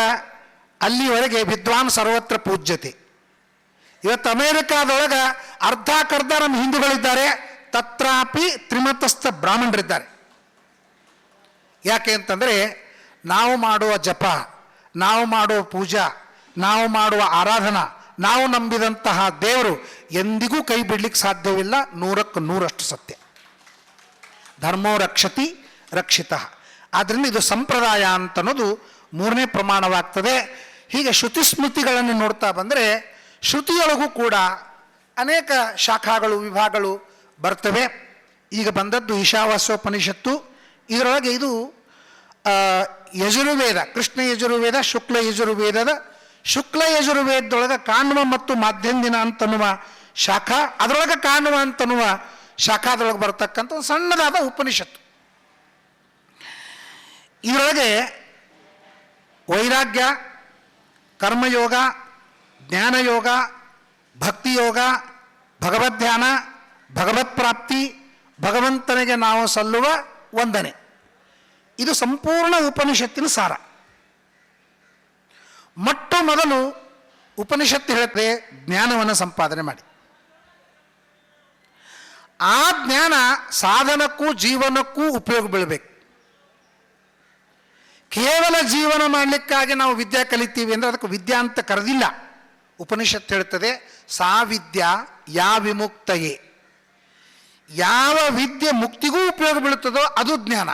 Speaker 2: ಅಲ್ಲಿವರೆಗೆ ವಿದ್ವಾನ್ ಸರ್ವತ್ರ ಪೂಜ್ಯತೆ. ಇವತ್ತು ಅಮೇರಿಕಾದೊಳಗೆ ಅರ್ಧಕ್ಕರ್ಧ ನಮ್ಮ ಹಿಂದೂಗಳಿದ್ದಾರೆ, ತತ್ರಾಪಿ ತ್ರಿಮತಸ್ಥ ಬ್ರಾಹ್ಮಣರಿದ್ದಾರೆ. ಯಾಕೆ ಅಂತಂದರೆ ನಾವು ಮಾಡುವ ಜಪ, ನಾವು ಮಾಡುವ ಪೂಜಾ, ನಾವು ಮಾಡುವ ಆರಾಧನಾ, ನಾವು ನಂಬಿದಂತಹ ದೇವರು ಎಂದಿಗೂ ಕೈ ಬಿಡ್ಲಿಕ್ಕೆ ಸಾಧ್ಯವಿಲ್ಲ. 100ಕ್ಕೆ 100ರಷ್ಟು ಸತ್ಯ. ಧರ್ಮೋ ರಕ್ಷತಿ ರಕ್ಷಿತ. ಆದ್ದರಿಂದ ಇದು ಸಂಪ್ರದಾಯ ಅಂತನ್ನೋದು 3ನೇ ಪ್ರಮಾಣವಾಗ್ತದೆ. ಹೀಗೆ ಶ್ರುತಿ ಸ್ಮೃತಿಗಳನ್ನು ನೋಡ್ತಾ ಬಂದರೆ ಶ್ರುತಿಯೊಳಗೂ ಕೂಡ ಅನೇಕ ಶಾಖಾಗಳು, ವಿಭಾಗಗಳು ಬರ್ತವೆ. ಈಗ ಬಂದದ್ದು ಈಶಾವಾಸ್ಯೋಪನಿಷತ್ತು. ಇದರೊಳಗೆ ಇದು ಯಜುರ್ವೇದ, ಕೃಷ್ಣ ಯಜುರ್ವೇದ, ಶುಕ್ಲ ಯಜುರ್ವೇದದ ಶುಕ್ಲ ಯಜುರ್ವೇದದೊಳಗೆ ಕಾಣುವ ಮತ್ತು ಮಾಧ್ಯಂದಿನ ಅಂತನ್ನುವ ಶಾಖಾ, ಅದರೊಳಗೆ ಕಾಣುವ ಅಂತನ್ನುವ ಶಾಖಾದೊಳಗೆ ಬರ್ತಕ್ಕಂಥ ಒಂದು ಸಣ್ಣದಾದ ಉಪನಿಷತ್ತು. ಇದರೊಳಗೆ ವೈರಾಗ್ಯ, ಕರ್ಮಯೋಗ, ಜ್ಞಾನಯೋಗ, ಭಕ್ತಿಯೋಗ, ಭಗವದ್ಧ್ಯಾನ, ಭಗವತ್ ಪ್ರಾಪ್ತಿ, ಭಗವಂತನಿಗೆ ನಾವು ಸಲ್ಲುವ ವಂದನೆ, ಇದು ಸಂಪೂರ್ಣ ಉಪನಿಷತ್ತಿನ ಸಾರ. ಮೊಟ್ಟ ಮೊದಲು ಉಪನಿಷತ್ತು ಹೇಳುತ್ತೆ ಜ್ಞಾನವನ್ನು ಸಂಪಾದನೆ ಮಾಡಿ. ಆ ಜ್ಞಾನ ಸಾಧನಕ್ಕೂ ಜೀವನಕ್ಕೂ ಉಪಯೋಗ ಬೀಳಬೇಕು. ಕೇವಲ ಜೀವನ ಮಾಡಲಿಕ್ಕಾಗಿ ನಾವು ವಿದ್ಯೆ ಕಲಿತೀವಿ ಅಂದರೆ ಅದಕ್ಕೆ ವಿದ್ಯಾ ಅಂತ ಕರೆದಿಲ್ಲ. ಉಪನಿಷತ್ತು ಹೇಳ್ತದೆ ಸಾ ವಿದ್ಯಾ ಯಾ ವಿಮುಕ್ತಯೇ, ಯಾವ ವಿದ್ಯೆ ಮುಕ್ತಿಗೂ ಉಪಯೋಗ ಬೀಳುತ್ತದೋ ಅದು ಜ್ಞಾನ,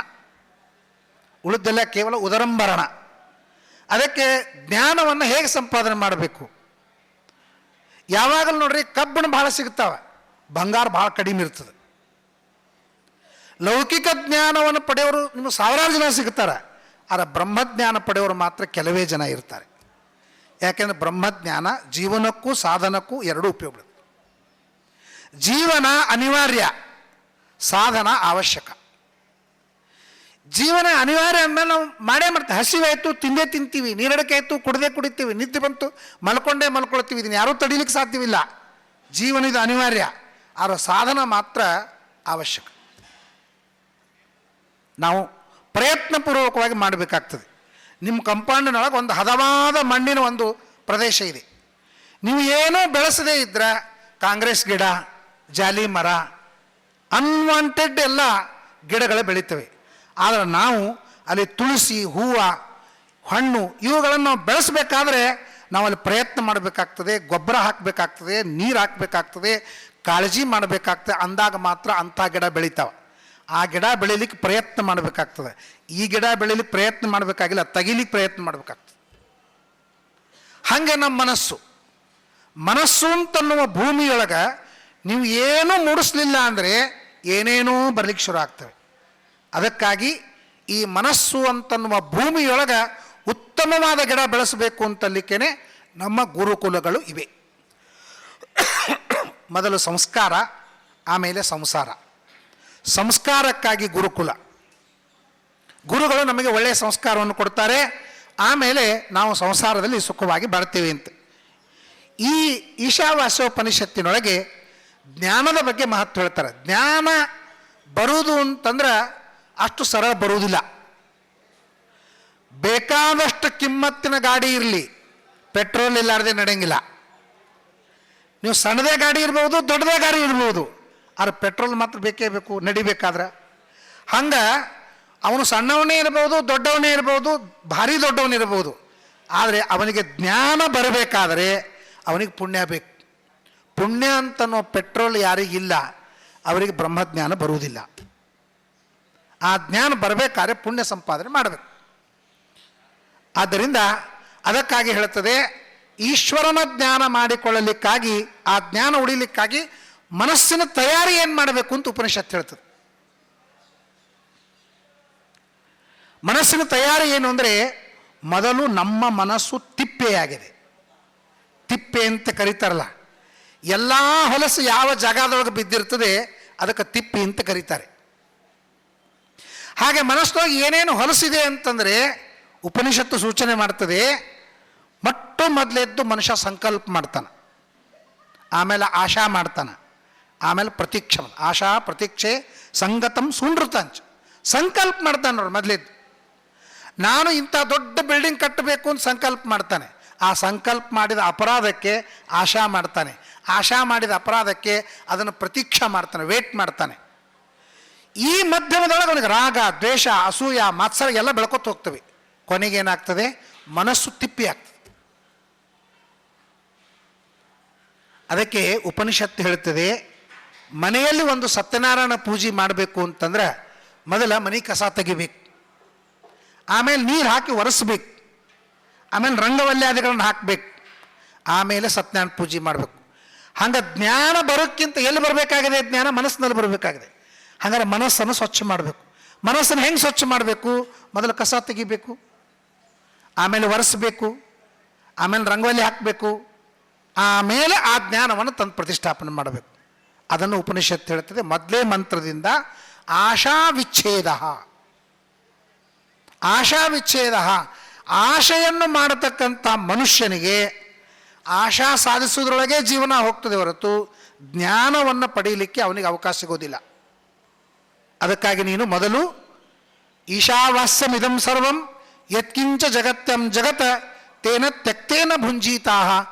Speaker 2: ಉಳಿದೆಲ್ಲ ಕೇವಲ ಉದರಂಬರಣ. ಅದಕ್ಕೆ ಜ್ಞಾನವನ್ನು ಹೇಗೆ ಸಂಪಾದನೆ ಮಾಡಬೇಕು? ಯಾವಾಗಲೂ ನೋಡ್ರಿ ಕಬ್ಬಣ ಭಾಳ ಸಿಗ್ತಾವೆ, ಬಂಗಾರ ಭಾಳ ಕಡಿಮೆ ಇರ್ತದೆ. ಲೌಕಿಕ ಜ್ಞಾನವನ್ನು ಪಡೆಯೋರು ನಿಮಗೆ ಸಾವಿರಾರು ಜನ ಸಿಗ್ತಾರೆ, ಆದರೆ ಬ್ರಹ್ಮಜ್ಞಾನ ಪಡೆಯೋರು ಮಾತ್ರ ಕೆಲವೇ ಜನ ಇರ್ತಾರೆ. ಯಾಕೆಂದರೆ ಬ್ರಹ್ಮಜ್ಞಾನ ಜೀವನಕ್ಕೂ ಸಾಧನಕ್ಕೂ ಎರಡೂ ಉಪಯೋಗ ಬೀಳುತ್ತೆ. ಜೀವನ ಅನಿವಾರ್ಯ, ಸಾಧನ ಅವಶ್ಯಕ. ಜೀವನ ಅನಿವಾರ್ಯ ಅಂದಮೇಲೆ ನಾವು ಮಾಡೇ ಮಾಡ್ತೀವಿ. ಹಸಿವಾಯಿತು ತಿಂದೇ ತಿಂತೀವಿ, ನೀರಡಿಕೆ ಆಯಿತು ಕುಡ್ದೇ ಕುಡಿತೀವಿ, ನಿದ್ದೆ ಬಂತು ಮಲ್ಕೊಂಡೇ ಮಲ್ಕೊಳ್ತೀವಿ. ಇದನ್ನು ಯಾರೂ ತಡೀಲಿಕ್ಕೆ ಸಾಧ್ಯವಿಲ್ಲ. ಜೀವನ ಇದು ಅನಿವಾರ್ಯ, ಆದರೆ ಸಾಧನ ಮಾತ್ರ ಅವಶ್ಯಕ. ನಾವು ಪ್ರಯತ್ನಪೂರ್ವಕವಾಗಿ ಮಾಡಬೇಕಾಗ್ತದೆ. ನಿಮ್ಮ ಕಂಪೌಂಡಿನೊಳಗೆ ಒಂದು ಹದವಾದ ಮಣ್ಣಿನ ಒಂದು ಪ್ರದೇಶ ಇದೆ. ನೀವು ಏನೂ ಬೆಳೆಸದೇ ಇದ್ದರೆ ಕಾಂಗ್ರೆಸ್ ಗಿಡ, ಜಾಲಿ ಮರ, ಅನ್ವಾಂಟೆಡ್ ಎಲ್ಲ ಗಿಡಗಳೇ ಬೆಳೀತವೆ. ಆದರೆ ನಾವು ಅಲ್ಲಿ ತುಳಸಿ, ಹೂವು, ಹಣ್ಣು ಇವುಗಳನ್ನು ನಾವು ಬೆಳೆಸಬೇಕಾದ್ರೆ ನಾವು ಅಲ್ಲಿ ಪ್ರಯತ್ನ ಮಾಡಬೇಕಾಗ್ತದೆ, ಗೊಬ್ಬರ ಹಾಕಬೇಕಾಗ್ತದೆ, ನೀರು ಹಾಕಬೇಕಾಗ್ತದೆ, ಕಾಳಜಿ ಮಾಡಬೇಕಾಗ್ತದೆ. ಅಂದಾಗ ಮಾತ್ರ ಅಂಥ ಗಿಡ ಬೆಳೀತಾವೆ. ಆ ಗಿಡ ಬೆಳೀಲಿಕ್ಕೆ ಪ್ರಯತ್ನ ಮಾಡಬೇಕಾಗ್ತದೆ. ಈ ಗಿಡ ಬೆಳೀಲಿಕ್ಕೆ ಪ್ರಯತ್ನ ಮಾಡಬೇಕಾಗಿಲ್ಲ, ತೆಗಿಲಿಕ್ಕೆ ಪ್ರಯತ್ನ ಮಾಡಬೇಕಾಗ್ತದೆ. ಹಾಗೆ ನಮ್ಮ ಮನಸ್ಸು ಅಂತನ್ನುವ ಭೂಮಿಯೊಳಗೆ ನೀವು ಏನೂ ಮೂಡಿಸ್ಲಿಲ್ಲ ಅಂದರೆ ಏನೇನೋ ಬರಲಿಕ್ಕೆ ಶುರು ಆಗ್ತವೆ. ಅದಕ್ಕಾಗಿ ಈ ಮನಸ್ಸು ಅಂತನ್ನುವ ಭೂಮಿಯೊಳಗೆ ಉತ್ತಮವಾದ ಗಿಡ ಬೆಳೆಸಬೇಕು ಅಂತಲಿಕ್ಕೇ ನಮ್ಮ ಗುರುಕುಲಗಳು ಇವೆ. ಮೊದಲು ಸಂಸ್ಕಾರ, ಆಮೇಲೆ ಸಂಸಾರ. ಸಂಸ್ಕಾರಕ್ಕಾಗಿ ಗುರುಕುಲ, ಗುರುಗಳು ನಮಗೆ ಒಳ್ಳೆಯ ಸಂಸ್ಕಾರವನ್ನು ಕೊಡ್ತಾರೆ, ಆಮೇಲೆ ನಾವು ಸಂಸಾರದಲ್ಲಿ ಸುಖವಾಗಿ ಬಾಳ್ತೇವೆ ಅಂತ. ಈ ಈಶಾವಾಸ್ಯೋಪನಿಷತ್ತಿನೊಳಗೆ ಜ್ಞಾನದ ಬಗ್ಗೆ ಮಹತ್ವ ಹೇಳ್ತಾರೆ. ಜ್ಞಾನ ಬರುವುದು ಅಂತಂದ್ರೆ ಅಷ್ಟು ಸರಳ ಬರುವುದಿಲ್ಲ. ಬೇಕಾದಷ್ಟು ಕಿಮ್ಮತ್ತಿನ ಗಾಡಿ ಇರಲಿ, ಪೆಟ್ರೋಲ್ ಇಲ್ಲಾರದೆ ನಡೆಯಂಗಿಲ್ಲ. ನೀವು ಸಣ್ಣದೇ ಗಾಡಿ ಇರ್ಬೋದು, ದೊಡ್ಡದೇ ಗಾಡಿ ಇರ್ಬೋದು, ಆದರೆ ಪೆಟ್ರೋಲ್ ಮಾತ್ರ ಬೇಕೇ ಬೇಕು ನಡಿಬೇಕಾದ್ರೆ. ಹಂಗೆ ಅವನು ಸಣ್ಣವನೇ ಇರ್ಬೋದು, ದೊಡ್ಡವನೇ ಇರ್ಬೋದು, ಭಾರಿ ದೊಡ್ಡವನಿರ್ಬೋದು, ಆದರೆ ಅವನಿಗೆ ಜ್ಞಾನ ಬರಬೇಕಾದರೆ ಅವನಿಗೆ ಪುಣ್ಯ ಬೇಕು. ಪುಣ್ಯ ಅಂತನೋ ಪೆಟ್ರೋಲ್ ಯಾರಿಗಿಲ್ಲ ಅವರಿಗೆ ಬ್ರಹ್ಮಜ್ಞಾನ ಬರುವುದಿಲ್ಲ. ಆ ಜ್ಞಾನ ಬರಬೇಕಾದ್ರೆ ಪುಣ್ಯ ಸಂಪಾದನೆ ಮಾಡಬೇಕು. ಆದ್ದರಿಂದ ಅದಕ್ಕಾಗಿ ಹೇಳುತ್ತದೆ ಈಶ್ವರನ ಜ್ಞಾನ ಮಾಡಿಕೊಳ್ಳಲಿಕ್ಕಾಗಿ, ಆ ಜ್ಞಾನ ಉಳಿಲಿಕ್ಕಾಗಿ ಮನಸ್ಸಿನ ತಯಾರಿ ಏನು ಮಾಡಬೇಕು ಅಂತ ಉಪನಿಷತ್ತು ಹೇಳ್ತದೆ. ಮನಸ್ಸಿನ ತಯಾರಿ ಏನು ಅಂದರೆ, ಮೊದಲು ನಮ್ಮ ಮನಸ್ಸು ತಿಪ್ಪೆಯಾಗಿದೆ. ತಿಪ್ಪೆ ಅಂತ ಕರೀತಾರಲ್ಲ, ಎಲ್ಲ ಹೊಲಸು ಯಾವ ಜಾಗದೊಳಗೆ ಬಿದ್ದಿರ್ತದೆ ಅದಕ್ಕೆ ತಿಪ್ಪೆ ಅಂತ ಕರೀತಾರೆ. ಹಾಗೆ ಮನಸ್ಸೊಳಗೆ ಏನೇನು ಹೊಲಸಿದೆ ಅಂತಂದರೆ ಉಪನಿಷತ್ತು ಸೂಚನೆ ಮಾಡ್ತದೆ. ಮೊದಲೆದ್ದು ಮನುಷ್ಯ ಸಂಕಲ್ಪ ಮಾಡ್ತಾನೆ, ಆಮೇಲೆ ಆಶಾ ಮಾಡ್ತಾನೆ, ಆಮೇಲೆ ಪ್ರತೀಕ್ಷೆ. ಆಶಾ ಪ್ರತೀಕ್ಷೆ ಸಂಗತಂ ಸುನೃತಾಂಚ. ಸಂಕಲ್ಪ ಮಾಡ್ತಾನೆ ನೋಡಿ ಮೊದಲೆದ್ದು. ನಾನು ಇಂಥ ದೊಡ್ಡ ಬಿಲ್ಡಿಂಗ್ ಕಟ್ಟಬೇಕು ಅಂತ ಸಂಕಲ್ಪ ಮಾಡ್ತಾನೆ. ಆ ಸಂಕಲ್ಪ ಮಾಡಿದ ಅಪರಾಧಕ್ಕೆ ಆಶಾ ಮಾಡ್ತಾನೆ. ಆಶಾ ಮಾಡಿದ ಅಪರಾಧಕ್ಕೆ ಅದನ್ನು ಪ್ರತೀಕ್ಷಾ ಮಾಡ್ತಾನೆ, ವೇಟ್ ಮಾಡ್ತಾನೆ. ಈ ಮಧ್ಯಮದೊಳಗೆ ಅವನಿಗೆ ರಾಗ, ದ್ವೇಷ, ಅಸೂಯ, ಮತ್ಸರ ಎಲ್ಲ ಬೆಳ್ಕೊತ ಹೋಗ್ತವೆ. ಕೊನೆಗೇನಾಗ್ತದೆ? ಮನಸ್ಸು ತಿಪ್ಪಿ ಆಗ್ತದೆ. ಅದಕ್ಕೆ ಉಪನಿಷತ್ತು ಹೇಳ್ತದೆ, ಮನೆಯಲ್ಲಿ ಒಂದು ಸತ್ಯನಾರಾಯಣ ಪೂಜೆ ಮಾಡಬೇಕು ಅಂತಂದ್ರೆ ಮೊದಲ ಮನೆ ಕಸ ತೆಗಿಬೇಕು, ಆಮೇಲೆ ನೀರು ಹಾಕಿ ಒರೆಸ್ಬೇಕು, ಆಮೇಲೆ ರಂಗವಲ್ಯಾದಿಗಳನ್ನು ಹಾಕಬೇಕು, ಆಮೇಲೆ ಸತ್ಯನಾರಾಯಣ ಪೂಜೆ ಮಾಡಬೇಕು. ಹಂಗೆ ಜ್ಞಾನ ಬರೋಕ್ಕಿಂತ ಎಲ್ಲಿ ಬರಬೇಕಾಗಿದೆ? ಜ್ಞಾನ ಮನಸ್ಸಿನಲ್ಲಿ ಬರಬೇಕಾಗಿದೆ. ಹಾಗಾದ್ರೆ ಮನಸ್ಸನ್ನು ಸ್ವಚ್ಛ ಮಾಡಬೇಕು. ಮನಸ್ಸನ್ನು ಹೆಂಗೆ ಸ್ವಚ್ಛ ಮಾಡಬೇಕು? ಮೊದಲು ಕಸ ತೆಗಿಬೇಕು, ಆಮೇಲೆ ಒರೆಸ್ಬೇಕು, ಆಮೇಲೆ ರಂಗೋಲಿ ಹಾಕಬೇಕು, ಆಮೇಲೆ ಆ ಜ್ಞಾನವನ್ನು ತಂದು ಪ್ರತಿಷ್ಠಾಪನೆ ಮಾಡಬೇಕು. ಅದನ್ನು ಉಪನಿಷತ್ತು ಹೇಳ್ತದೆ ಮೊದಲೇ ಮಂತ್ರದಿಂದ ಆಶಾ ವಿಚ್ಛೇದ. ಆಶಾ ವಿಚ್ಛೇದ, ಆಶೆಯನ್ನು ಮಾಡತಕ್ಕಂಥ ಮನುಷ್ಯನಿಗೆ ಆಶಾ ಸಾಧಿಸುವುದರೊಳಗೆ ಜೀವನ ಹೋಗ್ತದೆ ಹೊರತು ಜ್ಞಾನವನ್ನು ಪಡೆಯಲಿಕ್ಕೆ ಅವನಿಗೆ ಅವಕಾಶ ಸಿಗೋದಿಲ್ಲ. ಅದಕ್ಕಾಗಿ ನೀನು ಮೊದಲು ಈಶಾವಾಸ್ಯಮಿದಂ ಸರ್ವಂ ಯತ್ಕಿಂಚ ಜಗತ್ಯಂ ಜಗತ ತೇನ ತ್ಯಕ್ತೇನ ಭುಂಜೀತಾ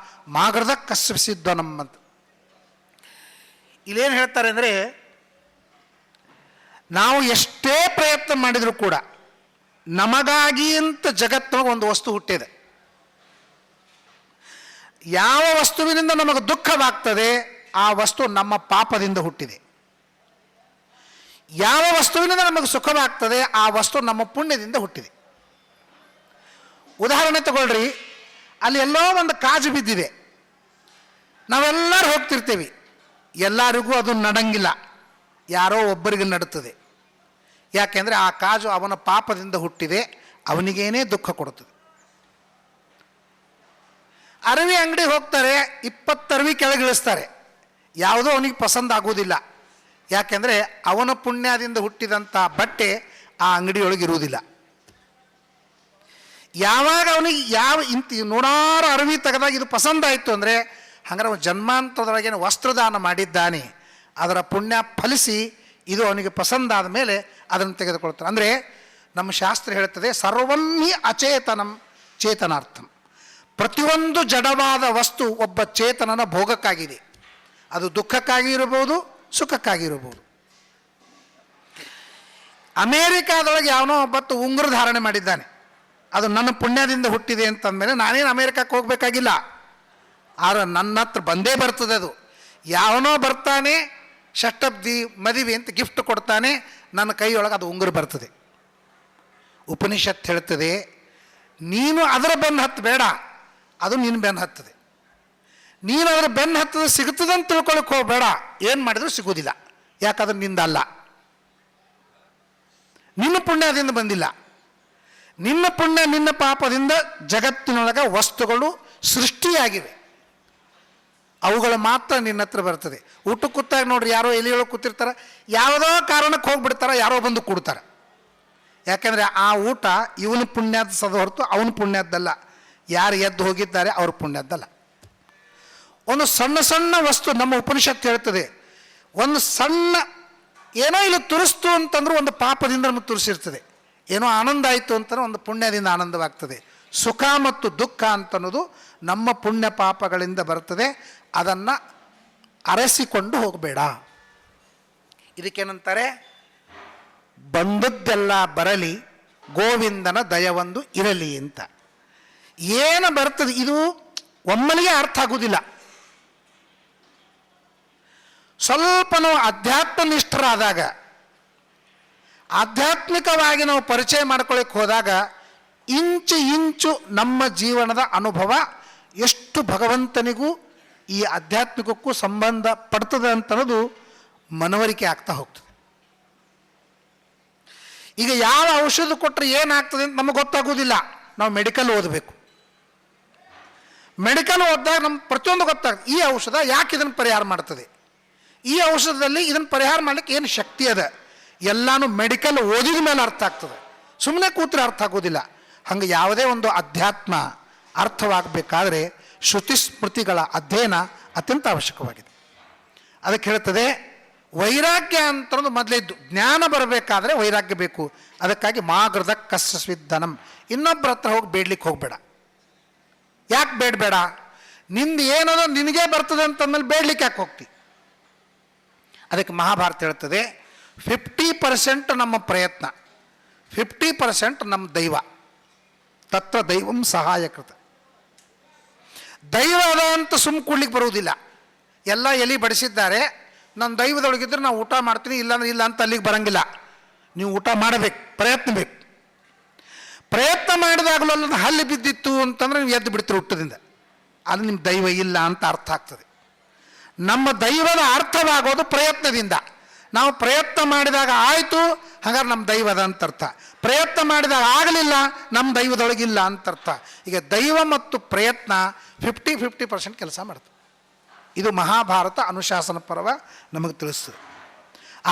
Speaker 2: ಮಾಗೃದ ಕಸ್ಸಿದ್ವನಂ ಅಂತ. ಇಲ್ಲೇನು ಹೇಳ್ತಾರೆ ಅಂದರೆ, ನಾವು ಎಷ್ಟೇ ಪ್ರಯತ್ನ ಮಾಡಿದರೂ ಕೂಡ ನಮಗಾಗಿ ಅಂತ ಜಗತ್ತಿನೊಳಗೆ ಒಂದು ವಸ್ತು ಹುಟ್ಟಿದೆ. ಯಾವ ವಸ್ತುವಿನಿಂದ ನಮಗೆ ದುಃಖವಾಗ್ತದೆ ಆ ವಸ್ತು ನಮ್ಮ ಪಾಪದಿಂದ ಹುಟ್ಟಿದೆ. ಯಾವ ವಸ್ತುವಿನಿಂದ ನಮಗೆ ಸುಖವಾಗ್ತದೆ ಆ ವಸ್ತು ನಮ್ಮ ಪುಣ್ಯದಿಂದ ಹುಟ್ಟಿದೆ. ಉದಾಹರಣೆ ತಗೊಳ್ರಿ, ಅಲ್ಲಿ ಎಲ್ಲೋ ಒಂದು ಕಾಜು ಬಿದ್ದಿದೆ, ನಾವೆಲ್ಲರೂ ಹೋಗ್ತಿರ್ತೀವಿ, ಎಲ್ಲರಿಗೂ ಅದು ನಡಂಗಿಲ್ಲ, ಯಾರೋ ಒಬ್ಬರಿಗೆ ನಡುತ್ತದೆ. ಯಾಕೆಂದರೆ ಆ ಕಾಜು ಅವನ ಪಾಪದಿಂದ ಹುಟ್ಟಿದೆ, ಅವನಿಗೇನೇ ದುಃಖ ಕೊಡುತ್ತದೆ. ಅರವಿ ಅಂಗಡಿಗೆ ಹೋಗ್ತಾರೆ, 20 ಅರವಿ ಕೆಳಗಿಳಿಸ್ತಾರೆ, ಯಾವುದೋ ಅವನಿಗೆ ಪಸಂದ್ ಆಗೋದಿಲ್ಲ. ಯಾಕೆಂದರೆ ಅವನ ಪುಣ್ಯದಿಂದ ಹುಟ್ಟಿದಂಥ ಬಟ್ಟೆ ಆ ಅಂಗಡಿಯೊಳಗೆ ಇರುವುದಿಲ್ಲ. ಯಾವಾಗ ಅವನಿಗೆ ನೂರಾರು ಅರವಿ ತೆಗೆದಾಗ ಇದು ಪಸಂದಾಯಿತು ಅಂದರೆ ಹಾಗಾದ್ರೆ ಅವನು ಜನ್ಮಾಂತರದೊಳಗೇನು ವಸ್ತ್ರದಾನ ಮಾಡಿದ್ದಾನೆ, ಅದರ ಪುಣ್ಯ ಫಲಿಸಿ ಇದು ಅವನಿಗೆ ಪಸಂದಾದ ಮೇಲೆ ಅದನ್ನು ತೆಗೆದುಕೊಳ್ತಾನೆ. ಅಂದರೆ ನಮ್ಮ ಶಾಸ್ತ್ರ ಹೇಳುತ್ತದೆ, ಸರ್ವನ್ಹಿ ಅಚೇತನಂ ಚೇತನಾರ್ಥಂ. ಪ್ರತಿಯೊಂದು ಜಡವಾದ ವಸ್ತು ಒಬ್ಬ ಚೇತನನ ಭೋಗಕ್ಕಾಗಿದೆ. ಅದು ದುಃಖಕ್ಕಾಗಿ ಇರಬಹುದು, ಸುಖಕ್ಕಾಗಿ ಇರಬಹುದು. ಅಮೇರಿಕಾದೊಳಗೆ ಯಾವನೋ ಒಬ್ಬತ್ತು ಉಂಗುರ ಧಾರಣೆ ಮಾಡಿದ್ದಾನೆ, ಅದು ನನ್ನ ಪುಣ್ಯದಿಂದ ಹುಟ್ಟಿದೆ ಅಂತಂದಮೇಲೆ ನಾನೇನು ಅಮೇರಿಕಕ್ಕೆ ಹೋಗಬೇಕಾಗಿಲ್ಲ, ಆದ್ರೆ ನನ್ನ ಹತ್ರ ಬಂದೇ ಬರ್ತದೆ. ಅದು ಯಾವನೋ ಬರ್ತಾನೆ, ಷಷ್ಟಬ್ದಿ ಮದುವೆ ಅಂತ ಗಿಫ್ಟ್ ಕೊಡ್ತಾನೆ, ನನ್ನ ಕೈಯೊಳಗೆ ಅದು ಉಂಗುರ ಬರ್ತದೆ. ಉಪನಿಷತ್ ಹೇಳ್ತದೆ, ನೀನು ಅದರ ಬೆನ್ನು ಹತ್ತಬೇಡ, ಅದು ನಿನ್ನ ಬೆನ್ನು ಹತ್ತದೆ. ನೀನು ಅದರ ಬೆನ್ನು ಹತ್ತದ ಸಿಗುತ್ತದಂತ ತಿಳ್ಕೊಳಕ್ಕೆ ಹೋಗಬೇಡ, ಏನು ಮಾಡಿದರೂ ಸಿಗೋದಿಲ್ಲ. ಯಾಕಂದ್ರೆ ನಿಂದಲ್ಲ, ನಿನ್ನ ಪುಣ್ಯದಿಂದ ಬಂದಿಲ್ಲ. ನಿನ್ನ ಪುಣ್ಯ ನಿನ್ನ ಪಾಪದಿಂದ ಜಗತ್ತಿನೊಳಗೆ ವಸ್ತುಗಳು ಸೃಷ್ಟಿಯಾಗಿವೆ, ಅವುಗಳು ಮಾತ್ರ ನಿನ್ನ ಹತ್ರ ಬರ್ತದೆ. ಊಟಕ್ಕೆ ಕೂತಾಗ ನೋಡ್ರಿ, ಯಾರೋ ಎಲೆಯೊಳಗೆ ಕೂತಿರ್ತಾರೆ, ಯಾವುದೋ ಕಾರಣಕ್ಕೆ ಹೋಗ್ಬಿಡ್ತಾರೆ, ಯಾರೋ ಬಂದು ಕೊಡ್ತಾರೆ. ಯಾಕೆಂದರೆ ಆ ಊಟ ಇವನ ಪುಣ್ಯದ ಸದ ಹೊರತು ಅವನ ಪುಣ್ಯದ್ದಲ್ಲ, ಯಾರು ಎದ್ದು ಹೋಗಿದ್ದಾರೆ ಅವ್ರ ಪುಣ್ಯದ್ದಲ್ಲ. ಒಂದು ಸಣ್ಣ ಸಣ್ಣ ವಸ್ತು, ನಮ್ಮ ಉಪನಿಷತ್ತು ಹೇಳ್ತದೆ, ಒಂದು ಸಣ್ಣ ಏನೋ ಇಲ್ಲಿ ತುರಿಸ್ತು ಅಂತಂದ್ರೂ ಒಂದು ಪಾಪದಿಂದ ನಮಗೆ ತುರಿಸಿರ್ತದೆ. ಏನೋ ಆನಂದ ಆಯಿತು ಅಂತಂದ್ರೆ ಒಂದು ಪುಣ್ಯದಿಂದ ಆನಂದವಾಗ್ತದೆ. ಸುಖ ಮತ್ತು ದುಃಖ ಅಂತನ್ನೋದು ನಮ್ಮ ಪುಣ್ಯ ಪಾಪಗಳಿಂದ ಬರ್ತದೆ. ಅದನ್ನು ಅರಸಿಕೊಂಡು ಹೋಗಬೇಡ. ಇದಕ್ಕೇನಂತಾರೆ, ಬಂದದ್ದೆಲ್ಲ ಬರಲಿ, ಗೋವಿಂದನ ದಯವೊಂದು ಇರಲಿ ಅಂತ. ಏನು ಬರ್ತದೆ ಇದು ಒಮ್ಮಲಿಗೆ ಅರ್ಥ ಆಗುವುದಿಲ್ಲ. ಸ್ವಲ್ಪ ನಾವು ಅಧ್ಯಾತ್ಮನಿಷ್ಠರಾದಾಗ, ಆಧ್ಯಾತ್ಮಿಕವಾಗಿ ನಾವು ಪರಿಚಯ ಮಾಡ್ಕೊಳ್ಳಿಕ್ಕೆ ಹೋದಾಗ ಇಂಚು ಇಂಚು ನಮ್ಮ ಜೀವನದ ಅನುಭವ ಎಷ್ಟು ಭಗವಂತನಿಗೂ ಈ ಆಧ್ಯಾತ್ಮಿಕಕ್ಕೂ ಸಂಬಂಧ ಪಡ್ತದೆ ಅಂತನ್ನೋದು ಮನವರಿಕೆ ಆಗ್ತಾ ಹೋಗ್ತದೆ. ಈಗ ಯಾವ ಔಷಧ ಕೊಟ್ಟರೆ ಏನಾಗ್ತದೆ ಅಂತ ನಮಗೆ ಗೊತ್ತಾಗೋದಿಲ್ಲ. ನಾವು ಮೆಡಿಕಲ್ ಓದಬೇಕು. ಮೆಡಿಕಲ್ ಓದಿದಾಗ ನಮ್ಗೆ ಪ್ರತಿಯೊಂದು ಗೊತ್ತಾಗ್ತದೆ. ಈ ಔಷಧ ಯಾಕೆ ಇದನ್ನು ಪರಿಹಾರ ಮಾಡ್ತದೆ, ಈ ಔಷಧದಲ್ಲಿ ಇದನ್ನು ಪರಿಹಾರ ಮಾಡಲಿಕ್ಕೆ ಏನು ಶಕ್ತಿ ಅದ, ಎಲ್ಲನೂ ಮೆಡಿಕಲ್ ಓದಿದ ಮೇಲೆ ಅರ್ಥ ಆಗ್ತದೆ. ಸುಮ್ಮನೆ ಕೂತ್ರೆ ಅರ್ಥ ಆಗೋದಿಲ್ಲ. ಹಂಗೆ ಯಾವುದೇ ಒಂದು ಅಧ್ಯಾತ್ಮ ಅರ್ಥವಾಗಬೇಕಾದ್ರೆ ಶ್ರುತಿ ಸ್ಮೃತಿಗಳ ಅಧ್ಯಯನ ಅತ್ಯಂತ ಅವಶ್ಯಕವಾಗಿದೆ. ಅದಕ್ಕೆ ಹೇಳ್ತದೆ, ವೈರಾಗ್ಯ ಅಂತಂದು ಮೊದಲಿದ್ದು, ಜ್ಞಾನ ಬರಬೇಕಾದ್ರೆ ವೈರಾಗ್ಯ ಬೇಕು. ಅದಕ್ಕಾಗಿ ಮಾಗೃದ ಕಸ್ವಿದ್ದನಂ. ಇನ್ನೊಬ್ಬರ ಹತ್ರ ಹೋಗಿ ಬೇಡ್ಲಿಕ್ಕೆ ಹೋಗಬೇಡ. ಯಾಕೆ ಬೇಡಬೇಡ? ನಿಂದು ಏನೋ ನಿನಗೇ ಬರ್ತದೆ ಅಂತಂದ್ಮೇಲೆ ಬೇಡ್ಲಿಕ್ಕೆ ಯಾಕೆ ಹೋಗ್ತಿ? ಅದಕ್ಕೆ ಮಹಾಭಾರತ ಹೇಳ್ತದೆ, 50% ನಮ್ಮ ಪ್ರಯತ್ನ, 50% ನಮ್ಮ ದೈವ. ತತ್ರ ದೈವಂ ಸಹಾಯಕೃತ. ದೈವ ಅದ ಅಂತ ಸುಮ್ಮ ಕೂಡ್ಲಿಕ್ಕೆ ಬರುವುದಿಲ್ಲ. ಎಲ್ಲ ಎಲಿ ಬಡಿಸಿದ್ದಾರೆ, ನನ್ನ ದೈವದೊಳಗಿದ್ರೆ ನಾವು ಊಟ ಮಾಡ್ತೀನಿ, ಇಲ್ಲಾಂದ್ರೆ ಇಲ್ಲ ಅಂತ ಅಲ್ಲಿಗೆ ಬರಂಗಿಲ್ಲ. ನೀವು ಊಟ ಮಾಡಬೇಕು, ಪ್ರಯತ್ನ ಬೇಕು. ಪ್ರಯತ್ನ ಮಾಡಿದಾಗಲೂ ಅಲ್ಲ ಹಲ್ಲಿ ಬಿದ್ದಿತ್ತು ಅಂತಂದ್ರೆ ನೀವು ಎದ್ದು ಬಿಡ್ತೀರಿ ಊಟದಿಂದ, ಅದು ನಿಮ್ಮ ದೈವ ಇಲ್ಲ ಅಂತ ಅರ್ಥ ಆಗ್ತದೆ. ನಮ್ಮ ದೈವದ ಅರ್ಥವಾಗೋದು ಪ್ರಯತ್ನದಿಂದ. ನಾವು ಪ್ರಯತ್ನ ಮಾಡಿದಾಗ ಆಯಿತು, ಹಾಗಾದ್ರೆ ನಮ್ಮ ದೈವದ ಅಂತ ಅರ್ಥ. ಪ್ರಯತ್ನ ಮಾಡಿದಾಗ ಆಗಲಿಲ್ಲ, ನಮ್ಮ ದೈವದೊಳಗಿಲ್ಲ ಅಂತ ಅರ್ಥ. ಈಗ ದೈವ ಮತ್ತು ಪ್ರಯತ್ನ 50% ಕೆಲಸ ಮಾಡ್ತದೆ. ಇದು ಮಹಾಭಾರತ ಅನುಶಾಸನ ಪರ್ವ ನಮಗೆ ತಿಳಿಸ್ತದೆ.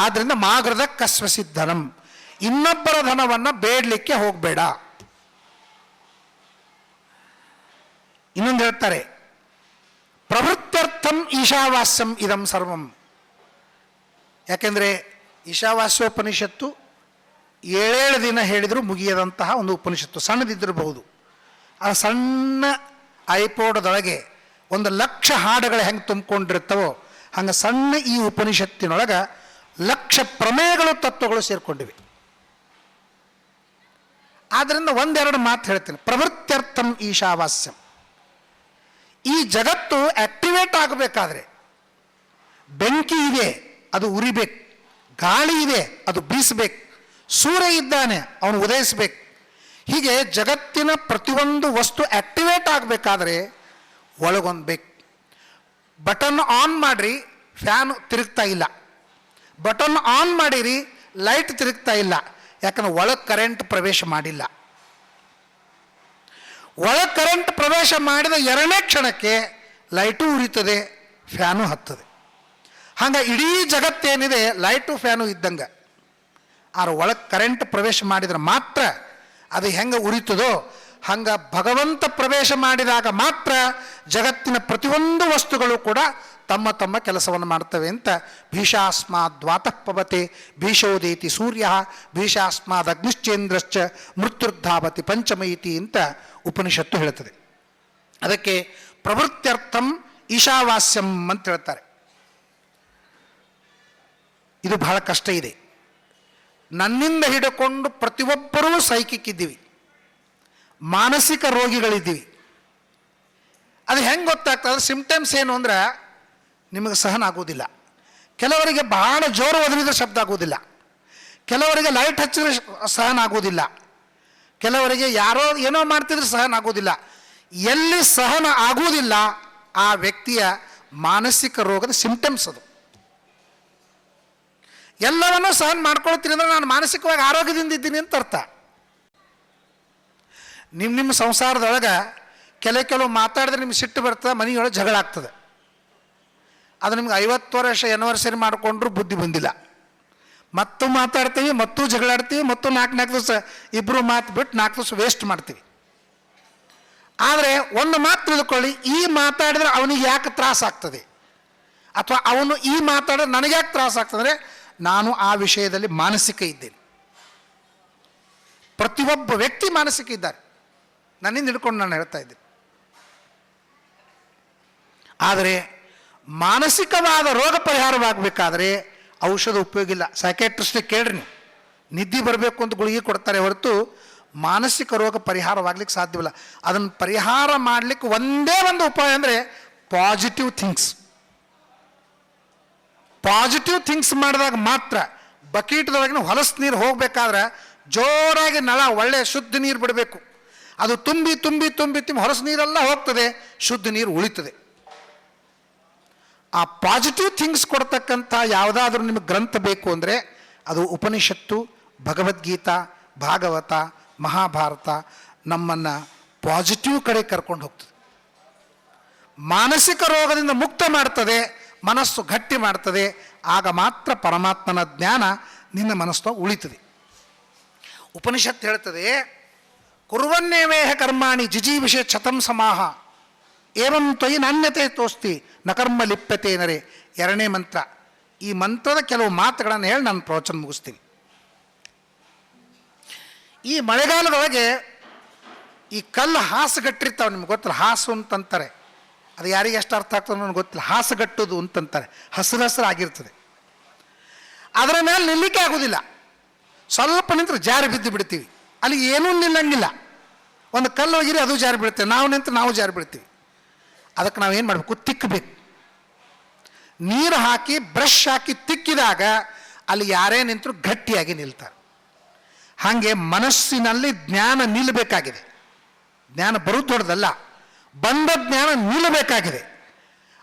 Speaker 2: ಆದ್ದರಿಂದ ಮಾಗೃದ ಕಸ್ವಸಿದ್ಧನಂ. ಇನ್ನೊಬ್ಬರ ಧನವನ್ನು ಬೇಡಲಿಕ್ಕೆ ಹೋಗಬೇಡ. ಇನ್ನೊಂದು ಹೇಳ್ತಾರೆ, ಪ್ರವೃತ್ತ್ಯರ್ಥಂ ಈಶಾವಾಸ್ಯಂ ಇದಂ ಸರ್ವಂ. ಯಾಕೆಂದರೆ ಈಶಾವಾಸ್ಯೋಪನಿಷತ್ತು 7 ದಿನ ಹೇಳಿದರೂ ಮುಗಿಯದಂತಹ ಒಂದು ಉಪನಿಷತ್ತು, ಸಣ್ಣದಿದ್ದಿರಬಹುದು. ಆ ಸಣ್ಣ ಐಪೋಡದೊಳಗೆ 1,00,000 ಹಾಡುಗಳು ಹೆಂಗೆ ತುಂಬಿಕೊಂಡಿರ್ತವೋ ಹಂಗೆ ಸಣ್ಣ ಈ ಉಪನಿಷತ್ತಿನೊಳಗೆ 1,00,000 ಪ್ರಮೇಯಗಳು ತತ್ವಗಳು ಸೇರಿಕೊಂಡಿವೆ. ಆದ್ದರಿಂದ 1-2 ಮಾತು ಹೇಳ್ತೀನಿ. ಪ್ರವೃತ್ತ್ಯರ್ಥಂ ಈಶಾವಾಸ್ಯಂ. ಈ ಜಗತ್ತು ಆಕ್ಟಿವೇಟ್ ಆಗಬೇಕಾದ್ರೆ ಬೆಂಕಿ ಇದೆ, ಅದು ಉರಿಬೇಕು. ಗಾಳಿ ಇದೆ, ಅದು ಬೀಸಬೇಕು. ಸೂರ್ಯ ಇದ್ದಾನೆ, ಅವನು ಉದಯಿಸಬೇಕು. ಹೀಗೆ ಜಗತ್ತಿನ ಪ್ರತಿಯೊಂದು ವಸ್ತು ಆಕ್ಟಿವೇಟ್ ಆಗಬೇಕಾದ್ರೆ ಒಳಗೊಂದು ಬೇಕು. ಬಟನ್ ಆನ್ ಮಾಡಿರಿ, ಫ್ಯಾನ್ ತಿರುಗ್ತಾ ಇಲ್ಲ. ಬಟನ್ ಆನ್ ಮಾಡಿರಿ, ಲೈಟ್ ತಿರುಗ್ತಾ ಇಲ್ಲ. ಯಾಕಂದ್ರೆ ಒಳಗೆ ಕರೆಂಟ್ ಪ್ರವೇಶ ಮಾಡಿಲ್ಲ. ಒಳಗೆ ಕರೆಂಟ್ ಪ್ರವೇಶ ಮಾಡಿದ 2ನೇ ಕ್ಷಣಕ್ಕೆ ಲೈಟು ಉರಿತದೆ, ಫ್ಯಾನು ಹತ್ತದೆ. ಹಂಗೆ ಇಡೀ ಜಗತ್ತೇನಿದೆ ಲೈಟು ಫ್ಯಾನು ಇದ್ದಂಗೆ. ಆದ್ರೆ ಒಳಗೆ ಕರೆಂಟ್ ಪ್ರವೇಶ ಮಾಡಿದ್ರೆ ಮಾತ್ರ ಅದು ಹೆಂಗೆ ಉರಿತದೋ ಹಂಗೆ ಭಗವಂತ ಪ್ರವೇಶ ಮಾಡಿದಾಗ ಮಾತ್ರ ಜಗತ್ತಿನ ಪ್ರತಿಯೊಂದು ವಸ್ತುಗಳು ಕೂಡ ತಮ್ಮ ತಮ್ಮ ಕೆಲಸವನ್ನು ಮಾಡ್ತವೆ ಅಂತ ಭೀಷಾಸ್ಮಾದ್ ವಾತಃ ಪವತೆ ಭೀಷೋದೇತಿ ಸೂರ್ಯ ಭೀಷಾಸ್ಮಾದ್ ಅಗ್ನಿಶ್ಚೇಂದ್ರಶ್ಚ ಮೃತ್ಯುರ್ಧಾವತಿ ಪಂಚಮೈತಿ ಅಂತ ಉಪನಿಷತ್ತು ಹೇಳ್ತದೆ. ಅದಕ್ಕೆ ಪ್ರವೃತ್ತ್ಯರ್ಥಂ ಈಶಾವಾಸ್ಯಂ ಅಂತ ಹೇಳ್ತಾರೆ. ಇದು ಬಹಳ ಕಷ್ಟ ಇದೆ. ನನ್ನಿಂದ ಹಿಡ್ಕೊಂಡು ಪ್ರತಿಯೊಬ್ಬರೂ ಸೈಕಿಕ್ ಇದ್ದೀವಿ, ಮಾನಸಿಕ ರೋಗಿಗಳಿದ್ದೀವಿ. ಅದು ಹೆಂಗೆ ಗೊತ್ತಾಗ್ತದೆ? ಸಿಂಪ್ಟಮ್ಸ್ ಏನು ಅಂದ್ರೆ ನಿಮಗೆ ಸಹನ ಆಗೋದಿಲ್ಲ. ಕೆಲವರಿಗೆ ಬಹಳ ಜೋರು ಒದರಿದ್ರೆ ಶಬ್ದ ಆಗೋದಿಲ್ಲ, ಕೆಲವರಿಗೆ ಲೈಟ್ ಹಚ್ಚಿದ್ರೆ ಸಹನ ಆಗೋದಿಲ್ಲ, ಕೆಲವರಿಗೆ ಯಾರೋ ಏನೋ ಮಾಡ್ತಿದ್ರೆ ಸಹನ ಆಗೋದಿಲ್ಲ. ಎಲ್ಲಿ ಸಹನ ಆಗುವುದಿಲ್ಲ ಆ ವ್ಯಕ್ತಿಯ ಮಾನಸಿಕ ರೋಗದ ಸಿಂಪ್ಟಮ್ಸ್ ಅದು. ಎಲ್ಲವನ್ನೂ ಸಹನ ಮಾಡ್ಕೊಳ್ತೀನಿ ಅಂದರೆ ನಾನು ಮಾನಸಿಕವಾಗಿ ಆರೋಗ್ಯದಿಂದ ಇದ್ದೀನಿ ಅಂತ ಅರ್ಥ. ನಿಮ್ಮ ಸಂಸಾರದೊಳಗೆ ಕೆಲವು ಮಾತಾಡಿದ್ರೆ ನಿಮ್ಗೆ ಸಿಟ್ಟು ಬರ್ತದೆ, ಮನೆಯೊಳಗೆ ಜಗಳ ಆಗ್ತದೆ. ಅದು ನಿಮ್ಗೆ 50 ವರ್ಷ ಎನಿವರ್ಸರಿ ಮಾಡಿಕೊಂಡ್ರೂ ಬುದ್ಧಿ ಬಂದಿಲ್ಲ. ಮತ್ತು ಮಾತಾಡ್ತೀವಿ, ಮತ್ತು ಜಗಳಾಡ್ತೀವಿ, ಮತ್ತು 4 ದಿವಸ ಇಬ್ಬರು ಮಾತು ಬಿಟ್ಟು 4 ದಿವಸ ವೇಸ್ಟ್ ಮಾಡ್ತೀವಿ. ಆದರೆ ಒಂದು ಮಾತು ತಿಳ್ಕೊಳ್ಳಿ, ಈ ಮಾತಾಡಿದ್ರೆ ಅವನಿಗೆ ಯಾಕೆ ತ್ರಾಸ ಆಗ್ತದೆ, ಅಥವಾ ಅವನು ಈ ಮಾತಾಡಿದ್ರೆ ನನಗೆ ಯಾಕೆ ತ್ರಾಸ ಆಗ್ತದೆ? ನಾನು ಆ ವಿಷಯದಲ್ಲಿ ಮಾನಸಿಕ ಇದ್ದೇನೆ. ಪ್ರತಿಯೊಬ್ಬ ವ್ಯಕ್ತಿ ಮಾನಸಿಕ ಇದ್ದಾರೆ. ನನ್ನಿಂದ ಹಿಡ್ಕೊಂಡು ನಾನು ಹೇಳ್ತಾ ಇದ್ದೇನೆ. ಆದರೆ ಮಾನಸಿಕವಾದ ರೋಗ ಪರಿಹಾರವಾಗಬೇಕಾದ್ರೆ ಔಷಧ ಉಪಯೋಗ ಇಲ್ಲ. ಸೈಕ್ಯಾಟ್ರಿಸ್ಟಿಗೆ ಕೇಳ್ರಿ ನೀವು, ನಿದ್ದೆ ಬರಬೇಕು ಅಂತ ಗುಳಿಗೆ ಕೊಡ್ತಾರೆ ಹೊರತು ಮಾನಸಿಕ ರೋಗ ಪರಿಹಾರವಾಗ್ಲಿಕ್ಕೆ ಸಾಧ್ಯವಿಲ್ಲ. ಅದನ್ನು ಪರಿಹಾರ ಮಾಡಲಿಕ್ಕೆ ಒಂದೇ ಒಂದು ಉಪಾಯ ಅಂದರೆ ಪಾಸಿಟಿವ್ ಥಿಂಗ್ಸ್. ಪಾಸಿಟಿವ್ ಥಿಂಗ್ಸ್ ಮಾಡಿದಾಗ ಮಾತ್ರ. ಬಕೀಟ್ದೊಳಗಿನ ಹೊಲಸು ನೀರು ಹೋಗಬೇಕಾದ್ರೆ ಜೋರಾಗಿ ನಳ ಒಳ್ಳೆ ಶುದ್ಧ ನೀರು ಬಿಡಬೇಕು. ಅದು ತುಂಬಿ ತುಂಬಿ ತುಂಬಿ ತುಂಬಿ ಹೊಲಸು ನೀರೆಲ್ಲ ಹೋಗ್ತದೆ, ಶುದ್ಧ ನೀರು ಉಳಿತದೆ. ಆ ಪಾಸಿಟಿವ್ ಥಿಂಗ್ಸ್ ಕೊಡ್ತಕ್ಕಂಥ ಯಾವುದಾದ್ರೂ ನಿಮಗೆ ಗ್ರಂಥ ಬೇಕು ಅಂದರೆ ಅದು ಉಪನಿಷತ್ತು, ಭಗವದ್ಗೀತಾ, ಭಾಗವತ, ಮಹಾಭಾರತ ನಮ್ಮನ್ನು ಪಾಸಿಟಿವ್ ಕಡೆ ಕರ್ಕೊಂಡು ಹೋಗ್ತದೆ. ಮಾನಸಿಕ ರೋಗದಿಂದ ಮುಕ್ತ ಮಾಡ್ತದೆ, ಮನಸ್ಸು ಗಟ್ಟಿ ಮಾಡ್ತದೆ. ಆಗ ಮಾತ್ರ ಪರಮಾತ್ಮನ ಜ್ಞಾನ ನಿನ್ನ ಮನಸ್ಸು ಉಳಿತದೆ. ಉಪನಿಷತ್ತು ಹೇಳ್ತದೆ, ಕುರ್ವನ್ನೇವೇಹ ಕರ್ಮಾಣಿ ಜಿಜೀವಿಷೆ ಛತಂ ಸಮಾಹ ಏವಂ ತ್ವಯಿ ನಾಣ್ಯತೆ ತೋಸ್ತಿ ನ ಕರ್ಮ ಲಿಪ್ಯತೆ ನರೆ. 2ನೇ ಮಂತ್ರ. ಈ ಮಂತ್ರದ ಕೆಲವು ಮಾತುಗಳನ್ನು ಹೇಳಿ ನಾನು ಪ್ರವಚನ ಮುಗಿಸ್ತೀನಿ. ಈ ಮಳೆಗಾಲದೊಳಗೆ ಈ ಕಲ್ಲು ಹಾಸುಗಟ್ಟಿರ್ತಾವೆ, ನಿಮ್ಗೆ ಗೊತ್ತಿಲ್ಲ, ಹಾಸು ಅಂತಂತಾರೆ. ಅದು ಯಾರಿಗೆ ಎಷ್ಟು ಅರ್ಥ ಆಗ್ತದೆ ನನಗೆ ಗೊತ್ತಿಲ್ಲ. ಹಾಸುಗಟ್ಟುದು ಅಂತಂತಾರೆ. ಹಸಿರು ಆಗಿರ್ತದೆ. ಅದರ ಮೇಲೆ ನಿಲ್ಲಕ್ಕೆ ಆಗೋದಿಲ್ಲ. ಸ್ವಲ್ಪ ನಿಂತರೆ ಜಾರಿ ಬಿದ್ದು ಬಿಡ್ತೀವಿ. ಅಲ್ಲಿ ಏನೂ ನಿಲ್ಲಂಗಿಲ್ಲ. ಒಂದು ಕಲ್ಲು ಹೋಗಿರಿ ಅದು ಜಾರಿ ಬೀಳ್ತೇವೆ, ನಾವು ನಿಂತು ನಾವು ಜಾರಿ ಬೀಳ್ತೀವಿ. ಅದಕ್ಕೆ ನಾವೇನು ಮಾಡಬೇಕು? ತಿಕ್ಕಬೇಕು. ನೀರು ಹಾಕಿ ಬ್ರಷ್ ಹಾಕಿ ತಿಕ್ಕಿದಾಗ ಅಲ್ಲಿ ಯಾರೇ ನಿಂತರೂ ಗಟ್ಟಿಯಾಗಿ ನಿಲ್ತಾರೆ. ಹಾಗೆ ಮನಸ್ಸಿನಲ್ಲಿ ಜ್ಞಾನ ನಿಲ್ಲಬೇಕಾಗಿದೆ. ಜ್ಞಾನ ಬರೋದು ದೊಡ್ಡದಲ್ಲ, ಬಂದ ಜ್ಞಾನ ನಿಲ್ಲಬೇಕಾಗಿದೆ.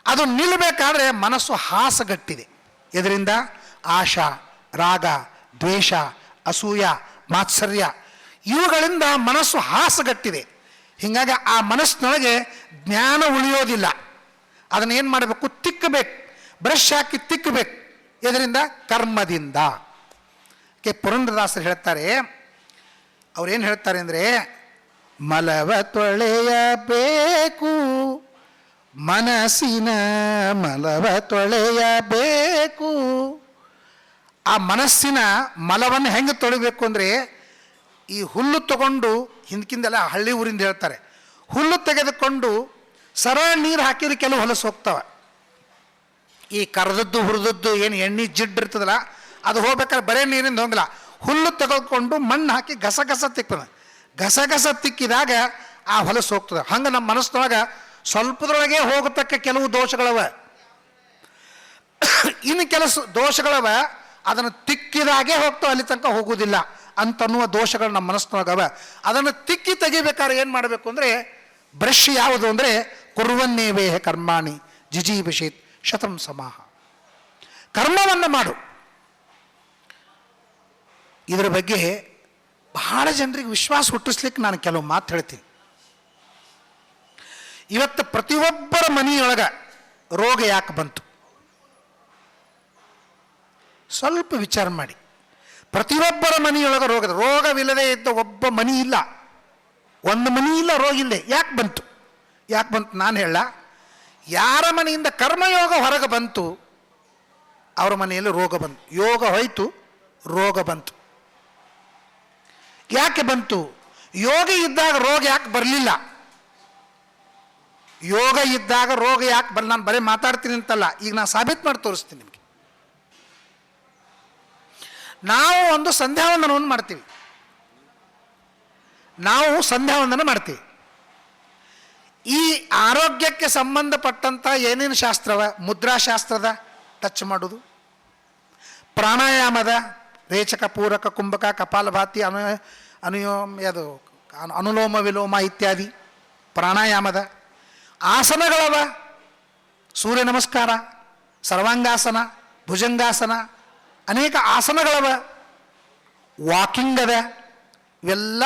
Speaker 2: ಅದು ನಿಲ್ಲಬೇಕಾದ್ರೆ ಮನಸ್ಸು ಹಾಸಗಟ್ಟಿದೆ. ಇದರಿಂದ ಆಶಾ, ರಾಗ, ದ್ವೇಷ, ಅಸೂಯ, ಮಾತ್ಸರ್ಯ ಇವುಗಳಿಂದ ಮನಸ್ಸು ಹಾಸಗಟ್ಟಿದೆ. ಹೀಗಾಗಿ ಆ ಮನಸ್ಸಿನೊಳಗೆ ಜ್ಞಾನ ಉಳಿಯೋದಿಲ್ಲ. ಅದನ್ನೇನು ಮಾಡಬೇಕು? ತಿಕ್ಕಬೇಕು. ಬ್ರಷ್ ಹಾಕಿ ತಿಕ್ಕಬೇಕು. ಇದರಿಂದ ಕರ್ಮದಿಂದ. ಪುರಂದರದಾಸರು ಹೇಳ್ತಾರೆ, ಅವ್ರೇನು ಹೇಳ್ತಾರೆ ಅಂದರೆ, ಮಲವ ತೊಳೆಯಬೇಕು ಮನಸ್ಸಿನ ಮಲವ ತೊಳೆಯಬೇಕು. ಆ ಮನಸ್ಸಿನ ಮಲವನ್ನು ಹೆಂಗೆ ತೊಳಿಬೇಕು ಅಂದರೆ, ಈ ಹುಲ್ಲು ತಗೊಂಡು ಹಿಂದಕ್ಕಿಂದೆಲ್ಲ ಹಳ್ಳಿ ಊರಿಂದ ಹೇಳ್ತಾರೆ, ಹುಲ್ಲು ತೆಗೆದುಕೊಂಡು ಸರಳ ನೀರು ಹಾಕಿದ್ರೆ ಕೆಲವು ಹೊಲಸು ಹೋಗ್ತವೆ. ಈ ಕರೆದದ್ದು ಹುರಿದದ್ದು ಏನು ಎಣ್ಣೆ ಜಿಡ್ಡು ಇರ್ತದಲ್ಲ, ಅದು ಹೋಗ್ಬೇಕಾದ್ರೆ ಬರೇ ನೀರಿಂದ ಹೋಗಲ್ಲ. ಹುಲ್ಲು ತೆಗೆದುಕೊಂಡು ಮಣ್ಣು ಹಾಕಿ ಗಸಗಸ ತಿಕ್ತದೆ. ಗಸಗಸ ತಿಕ್ಕಿದಾಗ ಆ ಹೊಲಸು ಹೋಗ್ತದೆ. ಹಂಗೆ ನಮ್ಮ ಮನಸ್ಸಿನೊಳಗೆ ಸ್ವಲ್ಪದೊಳಗೆ ಹೋಗತಕ್ಕ ಕೆಲವು ದೋಷಗಳವ, ಇನ್ನು ಕೆಲಸ ದೋಷಗಳವ ಅದನ್ನು ತಿಕ್ಕಿದಾಗೆ ಹೋಗ್ತಾವೆ, ಅಲ್ಲಿ ತನಕ ಹೋಗುವುದಿಲ್ಲ ಅಂತನ್ನುವ ದೋಷಗಳು ನಮ್ಮ ಮನಸ್ಸಿನೊಳಗವ. ಅದನ್ನು ತಿಕ್ಕಿ ತೆಗಿಬೇಕಾದ್ರೆ ಏನು ಮಾಡಬೇಕು ಅಂದರೆ, ಬ್ರಷ್ ಯಾವುದು ಅಂದರೆ ಕುರ್ವನ್ನೇವೇಹ ಕರ್ಮಾಣಿ ಜಿಜೀವಿಷೇತ್ ಶತಂ ಸಮಾಹ. ಕರ್ಮವನ್ನು ಮಾಡು. ಇದರ ಬಗ್ಗೆ ಬಹಳ ಜನರಿಗೆ ವಿಶ್ವಾಸ ಹುಟ್ಟಿಸ್ಲಿಕ್ಕೆ ನಾನು ಕೆಲವು ಮಾತು ಹೇಳ್ತೀನಿ. ಇವತ್ತು ಪ್ರತಿಯೊಬ್ಬರ ಮನೆಯೊಳಗೆ ರೋಗ ಯಾಕೆ ಬಂತು? ಸ್ವಲ್ಪ ವಿಚಾರ ಮಾಡಿ. ಪ್ರತಿಯೊಬ್ಬರ ಮನೆಯೊಳಗೆ ರೋಗವಿಲ್ಲದೆ ಇದ್ದ ಒಬ್ಬ ಮನೆ ಇಲ್ಲ, ಒಂದು ಮನೆ ಇಲ್ಲ ರೋಗ ಇಲ್ಲದೆ. ಯಾಕೆ ಬಂತು? ನಾನು ಹೇಳ, ಯಾರ ಮನೆಯಿಂದ ಕರ್ಮಯೋಗ ಹೊರಗೆ ಬಂತು ಅವರ ಮನೆಯಲ್ಲಿ ರೋಗ ಬಂತು. ಯೋಗ ಹೋಯ್ತು, ರೋಗ ಬಂತು. ಯಾಕೆ ಬಂತು? ಯೋಗ ಇದ್ದಾಗ ರೋಗ ಯಾಕೆ ಬರಲಿಲ್ಲ? ಯೋಗ ಇದ್ದಾಗ ರೋಗ ಯಾಕೆ ಬರಲ್ಲ? ನಾನು ಬರೀ ಮಾತಾಡ್ತೀನಿ ಅಂತಲ್ಲ, ಈಗ ನಾನು ಸಾಬೀತು ಮಾಡಿ ತೋರಿಸ್ತೀನಿ ನಿಮಗೆ. ನಾವು ಒಂದು ಸಂಧ್ಯಾವಂದನವನ್ನು ಮಾಡ್ತೀವಿ. ಈ ಆರೋಗ್ಯಕ್ಕೆ ಸಂಬಂಧಪಟ್ಟಂಥ ಏನೇನು ಶಾಸ್ತ್ರವ, ಮುದ್ರಾಶಾಸ್ತ್ರದ ಟಚ್ ಮಾಡೋದು, ಪ್ರಾಣಾಯಾಮದ ರೇಚಕ ಪೂರಕ ಕುಂಭಕ ಕಪಾಲಭಾತಿ ಅದು ಅನುಲೋಮ ವಿಲೋಮ ಇತ್ಯಾದಿ ಪ್ರಾಣಾಯಾಮದ ಆಸನಗಳವ, ಸೂರ್ಯ ನಮಸ್ಕಾರ, ಸರ್ವಾಂಗಾಸನ, ಭುಜಂಗಾಸನ, ಅನೇಕ ಆಸನಗಳವ, ವಾಕಿಂಗ್ ಅದ. ಇವೆಲ್ಲ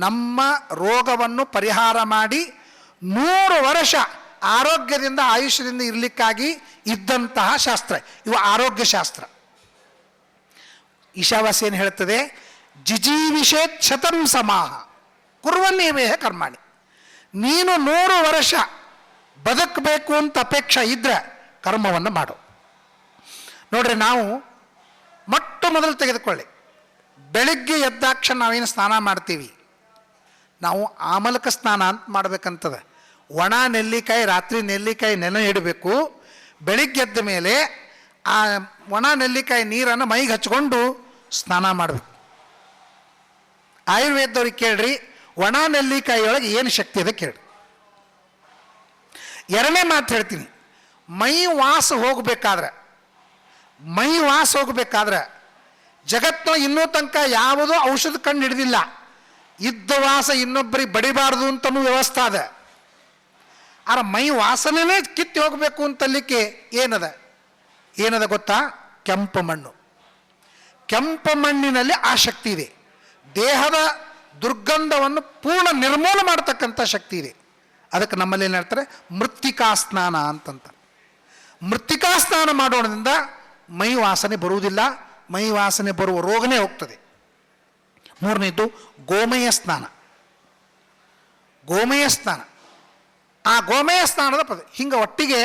Speaker 2: ನಮ್ಮ ರೋಗವನ್ನು ಪರಿಹಾರ ಮಾಡಿ 100 ವರ್ಷ ಆರೋಗ್ಯದಿಂದ ಆಯುಷ್ಯದಿಂದ ಇರಲಿಕ್ಕಾಗಿ ಇದ್ದಂತಹ ಶಾಸ್ತ್ರ ಇವು ಆರೋಗ್ಯ ಶಾಸ್ತ್ರ. ಈಶಾವಾಸ್ಯ ಏನು ಹೇಳ್ತದೆ? ಜಿಜೀವಿಷೇತ್ ಶತಂ ಸಮಾಹ ಕುರ್ವನ್ನೇವೇಹ ಕರ್ಮಾಣಿ. ನೀನು 100 ವರ್ಷ ಬದುಕಬೇಕು ಅಂತ ಅಪೇಕ್ಷೆ ಇದ್ರೆ ಕರ್ಮವನ್ನು ಮಾಡು. ನೋಡ್ರಿ, ನಾವು ಮೊಟ್ಟ ಮೊದಲು ತೆಗೆದುಕೊಳ್ಳಿ, ಬೆಳಿಗ್ಗೆ ಎದ್ದಾಕ್ಷಣ ನಾವೇನು ಸ್ನಾನ ಮಾಡ್ತೀವಿ, ನಾವು ಆಮಲಕ ಸ್ನಾನ ಅಂತ ಮಾಡ್ಬೇಕಂತದ. ಒಣ ನೆಲ್ಲಿಕಾಯಿ ರಾತ್ರಿ ನೆಲ್ಲಿಕಾಯಿ ನೆನೆ ಇಡಬೇಕು. ಬೆಳಿಗ್ಗೆ ಎದ್ದ ಮೇಲೆ ಆ ಒಣ ನೆಲ್ಲಿಕಾಯಿ ನೀರನ್ನು ಮೈಗೆ ಹಚ್ಕೊಂಡು ಸ್ನಾನ ಮಾಡಬೇಕು. ಆಯುರ್ವೇದವ್ರಿಗೆ ಕೇಳ್ರಿ, ಒಣ ನೆಲ್ಲಿಕಾಯಿಯೊಳಗೆ ಏನು ಶಕ್ತಿ ಇದೆ ಕೇಳಿ. ಎರಡನೇ ಮಾತು ಹೇಳ್ತೀನಿ, ಮೈ ವಾಸ ಹೋಗಬೇಕಾದ್ರೆ ಜಗತ್ತಿನ ಇನ್ನೂ ತನಕ ಯಾವುದೋ ಔಷಧ ಕಂಡು ಹಿಡಿದಿಲ್ಲ. ಇದ್ದ ವಾಸ ಇನ್ನೊಬ್ಬರಿಗೆ ಬಡಿಬಾರ್ದು ಅಂತನೂ ವ್ಯವಸ್ಥೆ ಅದ. ಆರ ಮೈ ವಾಸನೇ ಕಿತ್ತಿ ಹೋಗಬೇಕು ಅಂತಲಿಕ್ಕೆ ಏನದ ಗೊತ್ತಾ? ಕೆಂಪು ಮಣ್ಣು. ಕೆಂಪು ಮಣ್ಣಿನಲ್ಲಿ ಆ ಶಕ್ತಿ ಇದೆ. ದೇಹದ ದುರ್ಗಂಧವನ್ನು ಪೂರ್ಣ ನಿರ್ಮೂಲ ಮಾಡತಕ್ಕಂಥ ಶಕ್ತಿ ಇದೆ. ಅದಕ್ಕೆ ನಮ್ಮಲ್ಲಿ ಏನು ಹೇಳ್ತಾರೆ? ಮೃತ್ತಿಕಾ ಸ್ನಾನ ಅಂತಂತ. ಮೃತ್ತಿಕಾ ಸ್ನಾನ ಮಾಡೋದ್ರಿಂದ ಮೈ ವಾಸನೆ ಬರುವುದಿಲ್ಲ, ಮೈ ವಾಸನೆ ಬರುವ ರೋಗನೇ ಹೋಗ್ತದೆ. ಮೂರನೇದು ಗೋಮಯ ಸ್ನಾನ. ಆ ಗೋಮಯ ಸ್ನಾನದ ಹಿಂಗೆ ಒಟ್ಟಿಗೆ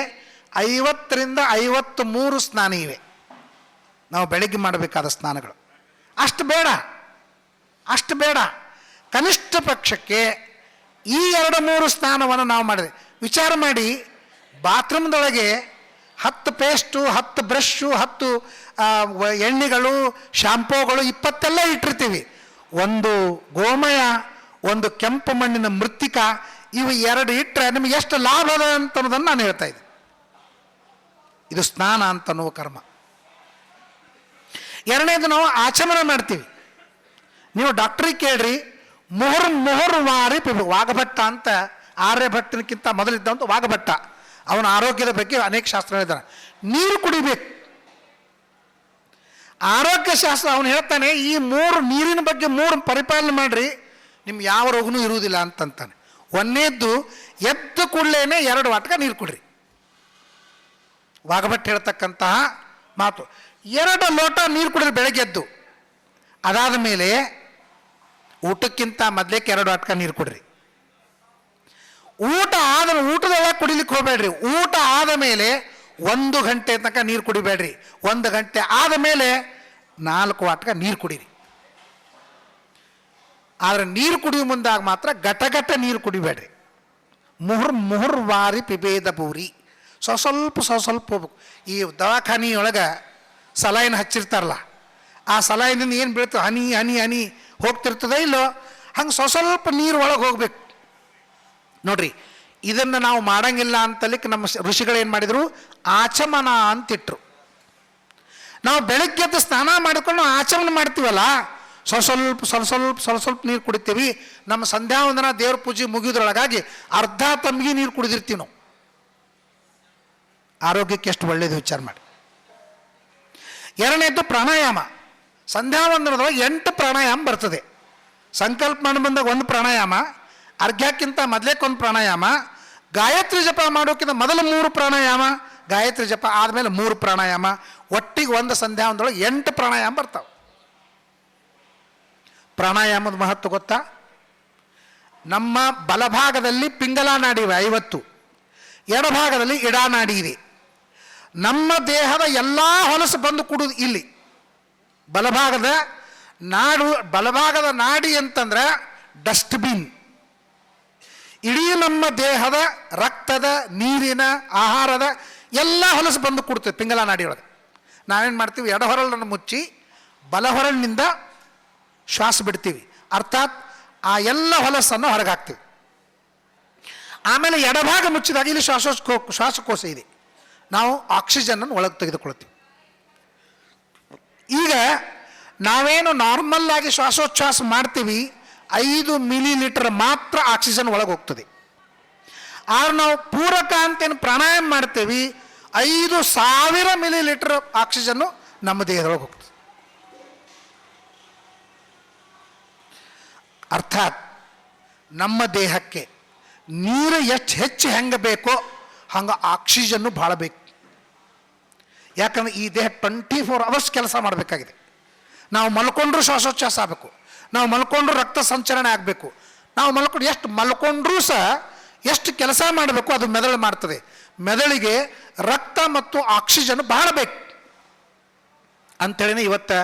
Speaker 2: 50ರಿಂದ 53 ಸ್ನಾನ ಇವೆ ನಾವು ಬೆಳಗ್ಗೆ ಮಾಡಬೇಕಾದ ಸ್ನಾನಗಳು. ಅಷ್ಟು ಬೇಡ, ಕನಿಷ್ಠ ಪಕ್ಷಕ್ಕೆ ಈ 2-3 ಸ್ನಾನವನ್ನು ನಾವು ಮಾಡಿದೆ. ವಿಚಾರ ಮಾಡಿ, ಬಾತ್ರೂಮ್ದೊಳಗೆ 10 ಪೇಸ್ಟು, 10 ಬ್ರಷ್ಷು, 10 ಎಣ್ಣೆಗಳು, ಶಾಂಪೂಗಳು 20 ಇಟ್ಟಿರ್ತೀವಿ. ಒಂದು ಗೋಮಯ, ಒಂದು ಕೆಂಪು ಮಣ್ಣಿನ ಮೃತ್ತಿಕ, ಇವು 2 ಇಟ್ಟರೆ ನಿಮಗೆ ಎಷ್ಟು ಲಾಭ ಅದ ಅಂತನ್ನೋದನ್ನು ನಾನು ಹೇಳ್ತಾ ಇದ್ದೆ. ಇದು ಸ್ನಾನ ಅಂತನ್ನುವ ಕರ್ಮ. ಎರಡನೇದು ನಾವು ಆಚಮನ ಮಾಡ್ತೀವಿ. ನೀವು ಡಾಕ್ಟ್ರಿಗೆ ಕೇಳ್ರಿ, ಮುಹುರ್ ವಾರಿ ವಾಗಭಟ್ಟ ಅಂತ, ಆರ್ಯಭಟ್ಟನಕ್ಕಿಂತ ಮೊದಲಿದ್ದಂತ ವಾಗಭಟ್ಟ, ಅವನ ಆರೋಗ್ಯದ ಬಗ್ಗೆ ಅನೇಕ ಶಾಸ್ತ್ರ ಹೇಳಿದ್ದಾನೆ. ನೀರು ಕುಡಿಬೇಕು. ಆರೋಗ್ಯ ಶಾಸ್ತ್ರ ಅವನು ಹೇಳ್ತಾನೆ, ಈ 3 ನೀರಿನ ಬಗ್ಗೆ 3 ಪರಿಪಾಲನೆ ಮಾಡ್ರಿ, ನಿಮ್ಗೆ ಯಾವ ರೋಗನೂ ಇರುವುದಿಲ್ಲ ಅಂತಂತಾನೆ. ಒಂದನೇದ್ದು, ಎದ್ದು ಕೂಡಲೇನೆ 2 ವಾಟಕ ನೀರು ಕುಡ್ರಿ. ವಾಗಭಟ್ ಹೇಳ್ತಕ್ಕಂತಹ ಮಾತು. 2 ಲೋಟ ನೀರು ಕುಡಿದ್ರೆ ಬೆಳಗ್ಗೆ ಎದ್ದು ಅದಾದ ಮೇಲೆ ಊಟಕ್ಕಿಂತ ಮೊದಲೇಕ್ಕೆ 2 ವಾಟ್ಕ ನೀರು ಕುಡ್ರಿ. ಊಟದೊಳಗೆ ಕುಡಿಲಿಕ್ಕೆ ಹೋಗ್ಬೇಡ್ರಿ. ಊಟ ಆದ ಮೇಲೆ 1 ಗಂಟೆ ತನಕ ನೀರು ಕುಡಿಬೇಡ್ರಿ. 1 ಗಂಟೆ ಆದ ಮೇಲೆ 4 ವಾಟ್ಕ ನೀರು ಕುಡೀರಿ. ಆದರೆ ನೀರು ಕುಡಿಯೋ ಮುಂದಾಗ ಮಾತ್ರ ಘಟ ನೀರು ಕುಡಿಬೇಡ್ರಿ. ಮುಹುರ್ ವಾರಿ ಪಿಬೇದ ಪೂರಿ, ಸ್ವಲ್ಪ ಹೋಗ್ಬೇಕು. ಈ ದವಾಖಾನಿಯೊಳಗೆ ಸಲೈನ್ ಹಚ್ಚಿರ್ತಾರಲ್ಲ, ಆ ಸಲೈನಿಂದ ಏನು ಬೀಳ್ತದೆ, ಹನಿ ಹೋಗ್ತಿರ್ತದೆ ಇಲ್ಲೋ, ಹಂಗೆ ಸ್ವಲ್ಪ ನೀರು ಒಳಗೆ ಹೋಗ್ಬೇಕು ನೋಡ್ರಿ. ಇದನ್ನು ನಾವು ಮಾಡಂಗಿಲ್ಲ ಅಂತಲಿಕ್ಕೆ ನಮ್ಮ ಋಷಿಗಳು ಏನು ಮಾಡಿದರು, ಆಚಮನ ಅಂತಿಟ್ರು. ನಾವು ಬೆಳಗ್ಗೆ ಎದ್ದು ಸ್ನಾನ ಮಾಡಿಕೊಂಡು ಆಚಮನ ಮಾಡ್ತೀವಲ್ಲ, ಸ್ವಲ್ಪ ನೀರು ಕುಡಿತೀವಿ. ನಮ್ಮ ಸಂಧ್ಯಾ ವಂದನ ದೇವ್ರ ಪೂಜೆ ಮುಗಿಯೋದ್ರೊಳಗಾಗಿ ಅರ್ಧ ತಮ್ಮಿಗೆ ನೀರು ಕುಡಿದಿರ್ತೀವಿ ನಾವು. ಆರೋಗ್ಯಕ್ಕೆ ಎಷ್ಟು ಒಳ್ಳೆಯದು ವಿಚಾರ ಮಾಡಿ. ಎರಡನೇದ್ದು ಪ್ರಾಣಾಯಾಮ. ಸಂಧ್ಯಾ ವಂದನದೊಳಗೆ 8 ಪ್ರಾಣಾಯಾಮ ಬರ್ತದೆ. ಸಂಕಲ್ಪ ಮಾಡಿ ಬಂದಾಗ 1 ಪ್ರಾಣಾಯಾಮ, ಅರ್ಘ್ಯಕ್ಕಿಂತ ಮೊದಲೇಕೊಂದು ಪ್ರಾಣಾಯಾಮ, ಗಾಯತ್ರಿ ಜಪ ಮಾಡೋಕ್ಕಿಂತ ಮೊದಲು 3 ಪ್ರಾಣಾಯಾಮ, ಗಾಯತ್ರಿ ಜಪ ಆದಮೇಲೆ 3 ಪ್ರಾಣಾಯಾಮ, ಒಟ್ಟಿಗೆ ಒಂದು ಸಂಧ್ಯಾ ವಂದನದೊಳಗೆ 8 ಪ್ರಾಣಾಯಾಮ ಬರ್ತಾವೆ. ಪ್ರಾಣಾಯಾಮದ ಮಹತ್ವ ಗೊತ್ತಾ? ನಮ್ಮ ಬಲಭಾಗದಲ್ಲಿ ಪಿಂಗಲ ನಾಡಿ ಇವೆ 50, ಎಡಭಾಗದಲ್ಲಿ ಇಡಾನಾಡಿ ಇದೆ. ನಮ್ಮ ದೇಹದ ಎಲ್ಲ ಹೊಲಸು ಬಂದು ಕೂಡುವುದು ಇಲ್ಲಿ. ಬಲಭಾಗದ ನಾಡಿ ಅಂತಂದ್ರೆ ಡಸ್ಟ್ಬಿನ್. ಇಡೀ ನಮ್ಮ ದೇಹದ ರಕ್ತದ, ನೀರಿನ, ಆಹಾರದ ಎಲ್ಲ ಹೊಲಸು ಬಂದು ಕೂಡ್ತದೆ ಪಿಂಗಲ ನಾಡಿಯೊಳಗೆ. ನಾವೇನು ಮಾಡ್ತೀವಿ, ಎಡಹೊರಳನ್ನು ಮುಚ್ಚಿ ಬಲಹೊರಳಿನಿಂದ ಶ್ವಾಸ ಬಿಡ್ತೀವಿ. ಅರ್ಥಾತ್ ಆ ಎಲ್ಲ ಹೊಲಸನ್ನು ಹೊರಗಾಕ್ತೀವಿ. ಆಮೇಲೆ ಎಡಭಾಗ ಮುಚ್ಚಿದಾಗ ಇಲ್ಲಿ ಶ್ವಾಸಕೋಶ ಇದೆ, ನಾವು ಆಕ್ಸಿಜನ್ನನ್ನು ಒಳಗೆ ತೆಗೆದುಕೊಳ್ತೀವಿ. ಈಗ ನಾವೇನು ನಾರ್ಮಲ್ ಆಗಿ ಶ್ವಾಸೋಚ್ಛ್ವಾಸ ಮಾಡ್ತೀವಿ, 5 ಮಿಲಿಲೀಟರ್ ಮಾತ್ರ ಆಕ್ಸಿಜನ್ ಒಳಗೆ ಹೋಗ್ತದೆ. ಆದ್ರೆ ನಾವು ಪೂರಕ ಅಂತೇನು ಪ್ರಾಣಾಯಾಮ ಮಾಡ್ತೀವಿ, 5,000 ಮಿಲಿಲೀಟರ್ ಆಕ್ಸಿಜನ್ನು ನಮ್ಮ ದೇಹದೊಳಗೆ ಹೋಗ್ತದೆ. ಅರ್ಥಾತ್ ನಮ್ಮ ದೇಹಕ್ಕೆ ನೀರು ಎಷ್ಟು ಹೆಚ್ಚು ಹೆಂಗೆ ಬೇಕೋ ಹಂಗೆ ಆಕ್ಸಿಜನ್ನು ಭಾಳ ಬೇಕು. ಯಾಕಂದ್ರೆ ಈ ದೇಹ 24 ಅವರ್ಸ್ ಕೆಲಸ ಮಾಡಬೇಕಾಗಿದೆ. ನಾವು ಮಲ್ಕೊಂಡ್ರೂ ಶ್ವಾಸೋಚ್ಛ್ವಾಸ ಆಗಬೇಕು, ನಾವು ಮಲ್ಕೊಂಡ್ರೂ ರಕ್ತ ಸಂಚರಣೆ ಆಗಬೇಕು. ನಾವು ಎಷ್ಟು ಮಲ್ಕೊಂಡ್ರೂ ಸಹ ಎಷ್ಟು ಕೆಲಸ ಮಾಡಬೇಕು ಅದು ಮೆದುಳು ಮಾಡ್ತದೆ. ಮೆದುಳಿಗೆ ರಕ್ತ ಮತ್ತು ಆಕ್ಸಿಜನ್ ಬಹಳ ಬೇಕು. ಅಂಥೇಳಿನೇ ಇವತ್ತು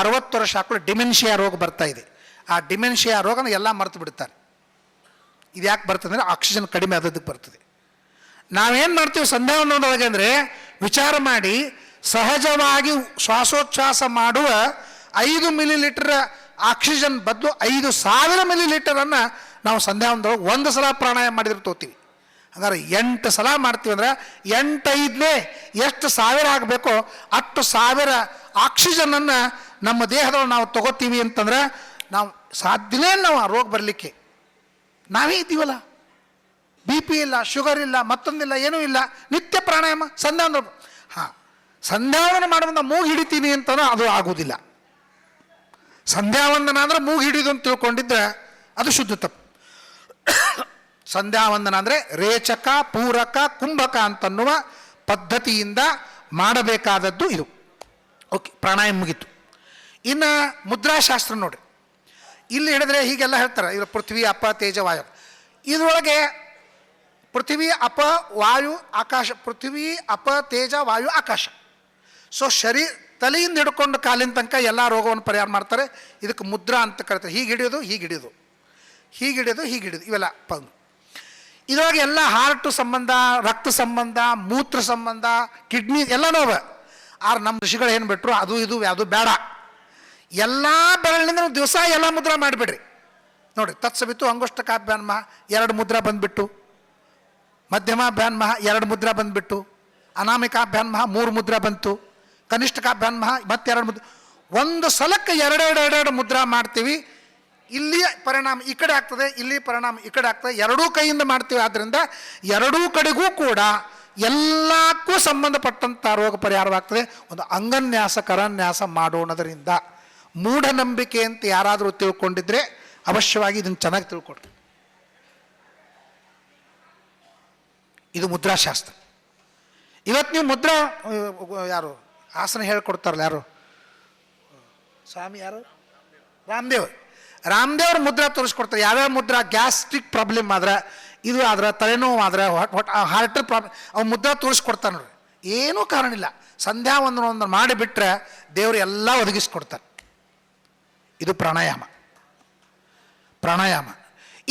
Speaker 2: 60 ವರ್ಷ ಹಾಕೊಂಡು ಡಿಮೆನ್ಷಿಯಾ ರೋಗ ಬರ್ತಾ ಇದೆ. ಆ ಡಿಮೆನ್ಷಿಯಾ ರೋಗನ ಎಲ್ಲ ಮರೆತು ಬಿಡ್ತಾರೆ. ಇದು ಯಾಕೆ ಬರ್ತದೆ ಅಂದರೆ ಆಕ್ಸಿಜನ್ ಕಡಿಮೆ ಆದದ್ದಕ್ಕೆ ಬರ್ತದೆ. ನಾವೇನು ಮಾಡ್ತೀವಿ ಸಂಧ್ಯಾ ವಂದನದೊಳಗೆ ಅಂದರೆ, ವಿಚಾರ ಮಾಡಿ, ಸಹಜವಾಗಿ ಶ್ವಾಸೋಚ್ಛ್ವಾಸ ಮಾಡುವ 5 ಮಿಲಿಲೀಟರ್ ಆಕ್ಸಿಜನ್ ಬದಲು 5,000 ಮಿಲಿಲೀಟರನ್ನು ನಾವು ಸಂಧ್ಯಾ ವಂದನದೊಳಗೆ 1 ಸಲ ಪ್ರಾಣಾಯಾಮ ಮಾಡಿದ್ರೆ ತೋತೀವಿ. ಹಾಗಾದ್ರೆ 8 ಸಲ ಮಾಡ್ತೀವಿ ಅಂದ್ರೆ 8 ಎಷ್ಟು 1000 ಆಗಬೇಕೋ ಅಷ್ಟು 1000 ಆಕ್ಸಿಜನನ್ನು ನಮ್ಮ ದೇಹದೊಳಗೆ ನಾವು ತಗೋತೀವಿ ಅಂತಂದ್ರೆ ನಾವು ಸಾಧ್ಯನೇ ನಾವು ಆ ರೋಗ ಬರಲಿಕ್ಕೆ. ನಾವೇ ಇದ್ದೀವಲ್ಲ, BP ಇಲ್ಲ, ಶುಗರ್ ಇಲ್ಲ, ಮತ್ತೊಂದಿಲ್ಲ, ಏನೂ ಇಲ್ಲ, ನಿತ್ಯ ಪ್ರಾಣಾಯಾಮ ಸಂಧ್ಯಾ ವಂದನ. ಸಂಧ್ಯಾ ವಂದನ ಮಾಡುವಂಥ ಮೂಗು ಹಿಡಿತೀನಿ ಅಂತನೋ ಅದು ಆಗೋದಿಲ್ಲ. ಸಂಧ್ಯಾ ವಂದನ ಅಂದರೆ ಮೂಗು ಹಿಡಿದು ಅಂತ ತಿಳ್ಕೊಂಡಿದ್ರೆ ಅದು ಶುದ್ಧ ತಪ್ಪು. ಸಂಧ್ಯಾ ವಂದನ ಅಂದರೆ ರೇಚಕ, ಪೂರಕ, ಕುಂಭಕ ಅಂತನ್ನುವ ಪದ್ಧತಿಯಿಂದ ಮಾಡಬೇಕಾದದ್ದು ಇದು. ಓಕೆ, ಪ್ರಾಣಾಯಾಮ ಮುಗೀತು. ಇನ್ನು ಮುದ್ರಾಶಾಸ್ತ್ರ ನೋಡಿ, ಇಲ್ಲಿ ಹಿಡಿದ್ರೆ ಹೀಗೆಲ್ಲ ಹೇಳ್ತಾರೆ. ಇದು ಪೃಥ್ವಿ, ಅಪ, ತೇಜ, ವಾಯು. ಇದರೊಳಗೆ ಪೃಥ್ವಿ, ಅಪ, ವಾಯು, ಆಕಾಶ. ಪೃಥ್ವಿ, ಅಪ, ತೇಜ, ವಾಯು, ಆಕಾಶ. ಸೊ ತಲೆಯಿಂದ ಹಿಡ್ಕೊಂಡು ಕಾಲಿನ ತನಕ ಎಲ್ಲ ರೋಗವನ್ನು ಪರಿಹಾರ ಮಾಡ್ತಾರೆ. ಇದಕ್ಕೆ ಮುದ್ರಾ ಅಂತ ಕರೀತಾರೆ. ಹೀಗೆ ಹಿಡಿಯೋದು, ಇವೆಲ್ಲ ಇದರೊಳಗೆ ಎಲ್ಲ ಹಾರ್ಟ್ ಸಂಬಂಧ, ರಕ್ತ ಸಂಬಂಧ, ಮೂತ್ರ ಸಂಬಂಧ, ಕಿಡ್ನಿ ಎಲ್ಲನೂ ಅವ. ಆದ್ರೆ ನಮ್ಮ ಋಷಿಗಳು ಏನು ಬಿಟ್ಟರು, ಅದು ಇದು ಯಾವುದು ಬೇಡ, ಎಲ್ಲ ಬೆರಳಿನಿಂದ ದಿವಸ ಎಲ್ಲ ಮುದ್ರಾ ಮಾಡಿಬಿಡ್ರಿ. ನೋಡಿ, ತತ್ಸವಿತು ಅಂಗುಷ್ಟಕಾಭ್ಯಾನ್ಮಃ 2 ಮುದ್ರಾ ಬಂದುಬಿಟ್ಟು, ಮಧ್ಯಮಾಭ್ಯಾನ್ಮಃ 2 ಮುದ್ರಾ ಬಂದುಬಿಟ್ಟು, ಅನಾಮಿಕಾಭ್ಯಾನ್ಮಃ 3 ಮುದ್ರಾ ಬಂತು, ಕನಿಷ್ಠಕಾಭ್ಯಾನ್ಮಃ ಮತ್ತೆ 2 ಮುದ್ರಾ. ಒಂದು ಸಲಕ್ಕೆ 2 ಮುದ್ರಾ ಮಾಡ್ತೀವಿ. ಇಲ್ಲಿ ಪರಿಣಾಮ ಈ ಕಡೆ ಆಗ್ತದೆ, ಇಲ್ಲಿ ಪರಿಣಾಮ ಈ ಕಡೆ ಆಗ್ತದೆ. 2 ಕೈಯಿಂದ ಮಾಡ್ತೀವಿ. ಆದ್ದರಿಂದ 2 ಕಡೆಗೂ ಕೂಡ ಎಲ್ಲಕ್ಕೂ ಸಂಬಂಧಪಟ್ಟಂಥ ರೋಗ ಪರಿಹಾರವಾಗ್ತದೆ. ಒಂದು ಅಂಗನ್ಯಾಸ, ಕರನ್ಯಾಸ ಮಾಡೋಣದರಿಂದ. ಮೂಢನಂಬಿಕೆ ಅಂತ ಯಾರಾದರೂ ತಿಳ್ಕೊಂಡಿದ್ರೆ ಅವಶ್ಯವಾಗಿ ಇದನ್ನು ಚೆನ್ನಾಗಿ ತಿಳ್ಕೊಡ್ರಿ. ಇದು ಮುದ್ರಾಶಾಸ್ತ್ರ. ಇವತ್ತು ನೀವು ಮುದ್ರಾ ಯಾರು ಆಸನ ಹೇಳ್ಕೊಡ್ತಾರಲ್ಲ, ಯಾರು ಸ್ವಾಮಿ, ಯಾರು ರಾಮದೇವ್ರ ಮುದ್ರಾ ತೋರಿಸ್ಕೊಡ್ತಾರೆ. ಯಾವ್ಯಾವ ಮುದ್ರಾ? ಗ್ಯಾಸ್ಟ್ರಿಕ್ ಪ್ರಾಬ್ಲಮ್ ಆದ್ರೆ, ಇದು ಆದ್ರೆ, ತಲೆನೋವು ಆದ್ರೆ, ಹಾರ್ಟ್ ಪ್ರಾಬ್ಲಮ್, ಅವು ಮುದ್ರಾ ತೋರಿಸ್ಕೊಡ್ತಾನೆ ನೋಡ್ರಿ. ಏನೂ ಕಾರಣ ಇಲ್ಲ. ಸಂಧ್ಯಾ ಒಂದು ಮಾಡಿಬಿಟ್ರೆ ದೇವರು ಎಲ್ಲ ಒದಗಿಸ್ಕೊಡ್ತಾರೆ. ಇದು ಪ್ರಾಣಾಯಾಮ.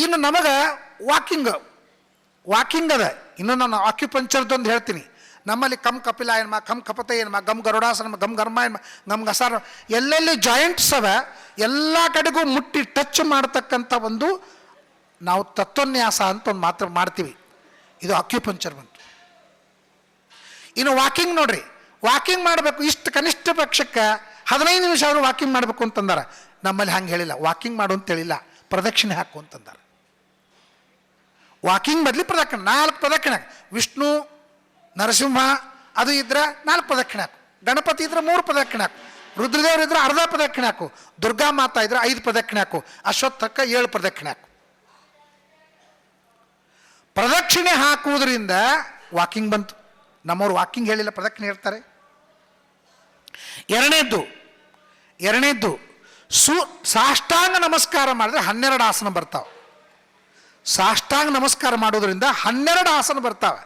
Speaker 2: ಇನ್ನು ನಮಗೆ ವಾಕಿಂಗ್ ಅದ. ಇನ್ನು ನಾನು ಆಕ್ಯುಪಂಚರ್ದೊಂದು ಹೇಳ್ತೀನಿ. ನಮ್ಮಲ್ಲಿ ಕಮ್ ಕಪಿಲಾಯನ್ಮ, ಕಮ್ ಕಪತಯನ್ಮ, ಗಮ್ ಗರುಡಾಸನಮ, ಗಮ್ ಗರ್ಮಾಯನ್ಮ, ಗಮ್ ಗಸಾರ, ಎಲ್ಲೆಲ್ಲಿ ಜಾಯಿಂಟ್ಸ್ ಅವ ಎಲ್ಲ ಕಡೆಗೂ ಮುಟ್ಟಿ ಟಚ್ ಮಾಡ್ತಕ್ಕಂಥ ಒಂದು ನಾವು ತತ್ವನ್ಯಾಸ ಅಂತ ಒಂದು ಮಾತ್ರ ಮಾಡ್ತೀವಿ. ಇದು ಆಕ್ಯುಪಂಚರ್ ಬಂತು. ಇನ್ನು ವಾಕಿಂಗ್ ನೋಡ್ರಿ, ವಾಕಿಂಗ್ ಮಾಡಬೇಕು. ಇಷ್ಟು ಕನಿಷ್ಠ ಪಕ್ಷಕ್ಕೆ 15 ನಿಮಿಷ ಅವರು ವಾಕಿಂಗ್ ಮಾಡಬೇಕು ಅಂತಂದಾರ. ನಮ್ಮಲ್ಲಿ ಹಂಗೆ ಹೇಳಿಲ್ಲ. ವಾಕಿಂಗ್ ಮಾಡು ಅಂತ ಹೇಳಿಲ್ಲ, ಪ್ರದಕ್ಷಿಣೆ ಹಾಕು ಅಂತಂದಾರ. ವಾಕಿಂಗ್ ಬದಲಿ ಪ್ರದಕ್ಷಿಣೆ, 4 ಪ್ರದಕ್ಷಿಣೆ. ವಿಷ್ಣು ನರಸಿಂಹ ಅದು ಇದ್ರೆ 4 ಪ್ರದಕ್ಷಿಣೆ ಹಾಕು. ಗಣಪತಿ ಇದ್ರೆ 3 ಪ್ರದಕ್ಷಿಣೆ ಹಾಕು. ರುದ್ರದೇವರು ಇದ್ರೆ ಅರ್ಧ ಪ್ರದಕ್ಷಿಣೆ ಹಾಕು. ದುರ್ಗಾ ಮಾತಾ ಇದ್ರೆ 5 ಪ್ರದಕ್ಷಿಣೆ ಹಾಕು. ಅಶ್ವತ್ಥಕ್ಕೆ 7 ಪ್ರದಕ್ಷಿಣೆ ಹಾಕು. ಪ್ರದಕ್ಷಿಣೆ ಹಾಕುವುದರಿಂದ ವಾಕಿಂಗ್ ಬಂತು. ನಮ್ಮವ್ರು ವಾಕಿಂಗ್ ಹೇಳಿಲ್ಲ, ಪ್ರದಕ್ಷಿಣೆ ಹೇಳ್ತಾರೆ. ಎರಡನೇದ್ದು ಸಾಷ್ಟಾಂಗ ನಮಸ್ಕಾರ ಮಾಡಿದ್ರೆ 12 ಆಸನ ಬರ್ತಾವೆ. ಸಾಷ್ಟಾಂಗ ನಮಸ್ಕಾರ ಮಾಡೋದ್ರಿಂದ 12 ಆಸನ ಬರ್ತಾವೆ.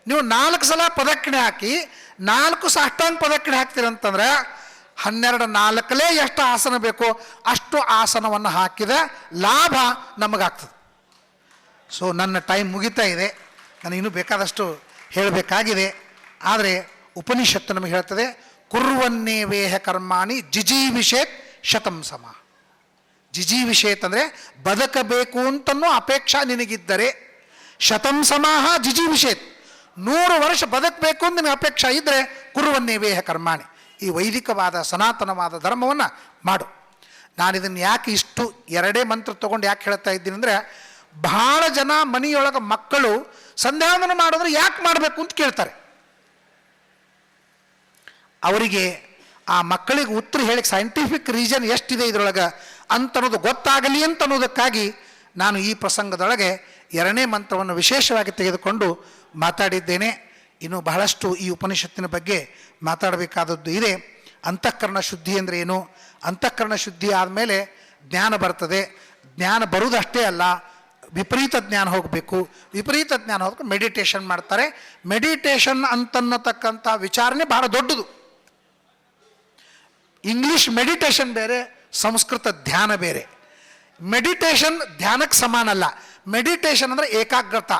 Speaker 2: ನೀವು 4 ಸಲ ಪ್ರದಕ್ಷಿಣೆ ಹಾಕಿ 4 ಸಾಷ್ಟಾಂಗ ಪ್ರದಕ್ಷಿಣೆ ಹಾಕ್ತೀರಂತಂದ್ರೆ 12 4ಲೇ ಎಷ್ಟು ಆಸನ ಬೇಕೋ ಅಷ್ಟು ಆಸನವನ್ನು ಹಾಕಿದ ಲಾಭ ನಮಗಾಗ್ತದೆ. ಸೊ ನನ್ನ ಟೈಮ್ ಮುಗಿತಾ ಇದೆ. ನಾನು ಇನ್ನೂ ಬೇಕಾದಷ್ಟು ಹೇಳಬೇಕಾಗಿದೆ. ಆದರೆ ಉಪನಿಷತ್ತು ನಮಗೆ ಹೇಳ್ತದೆ, ಕುರ್ವನ್ನೇ ವೇಹ ಕರ್ಮಾಣಿ ಜಿಜೀವಿಷೇತ್ ಶತಂ ಸಮ. ಜಿಜೀವಿಷೇತ್ ಅಂದರೆ ಬದುಕಬೇಕು ಅಂತನೂ ಅಪೇಕ್ಷಾ ನಿನಗಿದ್ದರೆ, ಶತಂ ಸಮಾಹ ಜಿಜೀವಿಷೇತ್, 100 ವರ್ಷ ಬದುಕಬೇಕು ಅಂತ ನಿನಗೆ ಅಪೇಕ್ಷಾ ಇದ್ದರೆ ಕುರ್ವನ್ನೇ ವೇಹ ಕರ್ಮಾಣಿ, ಈ ವೈದಿಕವಾದ ಸನಾತನವಾದ ಧರ್ಮವನ್ನು ಮಾಡು. ನಾನಿದನ್ನು ಯಾಕೆ ಇಷ್ಟು 2 ಮಂತ್ರ ತೊಗೊಂಡು ಯಾಕೆ ಹೇಳ್ತಾ ಇದ್ದೀನಿ ಅಂದರೆ, ಬಹಳ ಜನ ಮನೆಯೊಳಗೆ ಮಕ್ಕಳು ಸಂಧ್ಯಾವಂದನ ಮಾಡಿದ್ರೆ ಯಾಕೆ ಮಾಡಬೇಕು ಅಂತ ಕೇಳ್ತಾರೆ. ಅವರಿಗೆ ಆ ಮಕ್ಕಳಿಗೆ ಉತ್ತರ ಹೇಳಿಕ್ಕೆ ಸೈಂಟಿಫಿಕ್ ರೀಸನ್ ಎಷ್ಟಿದೆ ಇದರೊಳಗೆ ಅಂತನ್ನೋದು ಗೊತ್ತಾಗಲಿ ಅಂತ ಅನ್ನೋದಕ್ಕಾಗಿ ನಾನು ಈ ಪ್ರಸಂಗದೊಳಗೆ 2ನೇ ಮಂತ್ರವನ್ನು ವಿಶೇಷವಾಗಿ ತೆಗೆದುಕೊಂಡು ಮಾತಾಡಿದ್ದೇನೆ. ಇನ್ನು ಬಹಳಷ್ಟು ಈ ಉಪನಿಷತ್ತಿನ ಬಗ್ಗೆ ಮಾತಾಡಬೇಕಾದದ್ದು ಇದೆ. ಅಂತಃಕರಣ ಶುದ್ಧಿ ಅಂದರೆ ಏನು? ಅಂತಃಕರಣ ಶುದ್ಧಿ ಆದಮೇಲೆ ಜ್ಞಾನ ಬರ್ತದೆ. ಜ್ಞಾನ ಬರುವುದಷ್ಟೇ ಅಲ್ಲ, ವಿಪರೀತ ಜ್ಞಾನ ಹೋಗಬೇಕು. ವಿಪರೀತ ಜ್ಞಾನ ಹೋಗಬೇಕು, ಮೆಡಿಟೇಷನ್ ಮಾಡ್ತಾರೆ. ಮೆಡಿಟೇಷನ್ ಅಂತನ್ನತಕ್ಕಂಥ ವಿಚಾರಣೆ ಬಹಳ ದೊಡ್ಡದು. ಇಂಗ್ಲಿಷ್ ಮೆಡಿಟೇಷನ್ ಬೇರೆ, ಸಂಸ್ಕೃತ ಧ್ಯಾನ ಬೇರೆ. ಮೆಡಿಟೇಷನ್ ಧ್ಯಾನಕ್ಕೆ ಸಮಾನ ಅಲ್ಲ. ಮೆಡಿಟೇಷನ್ ಅಂದರೆ ಏಕಾಗ್ರತ,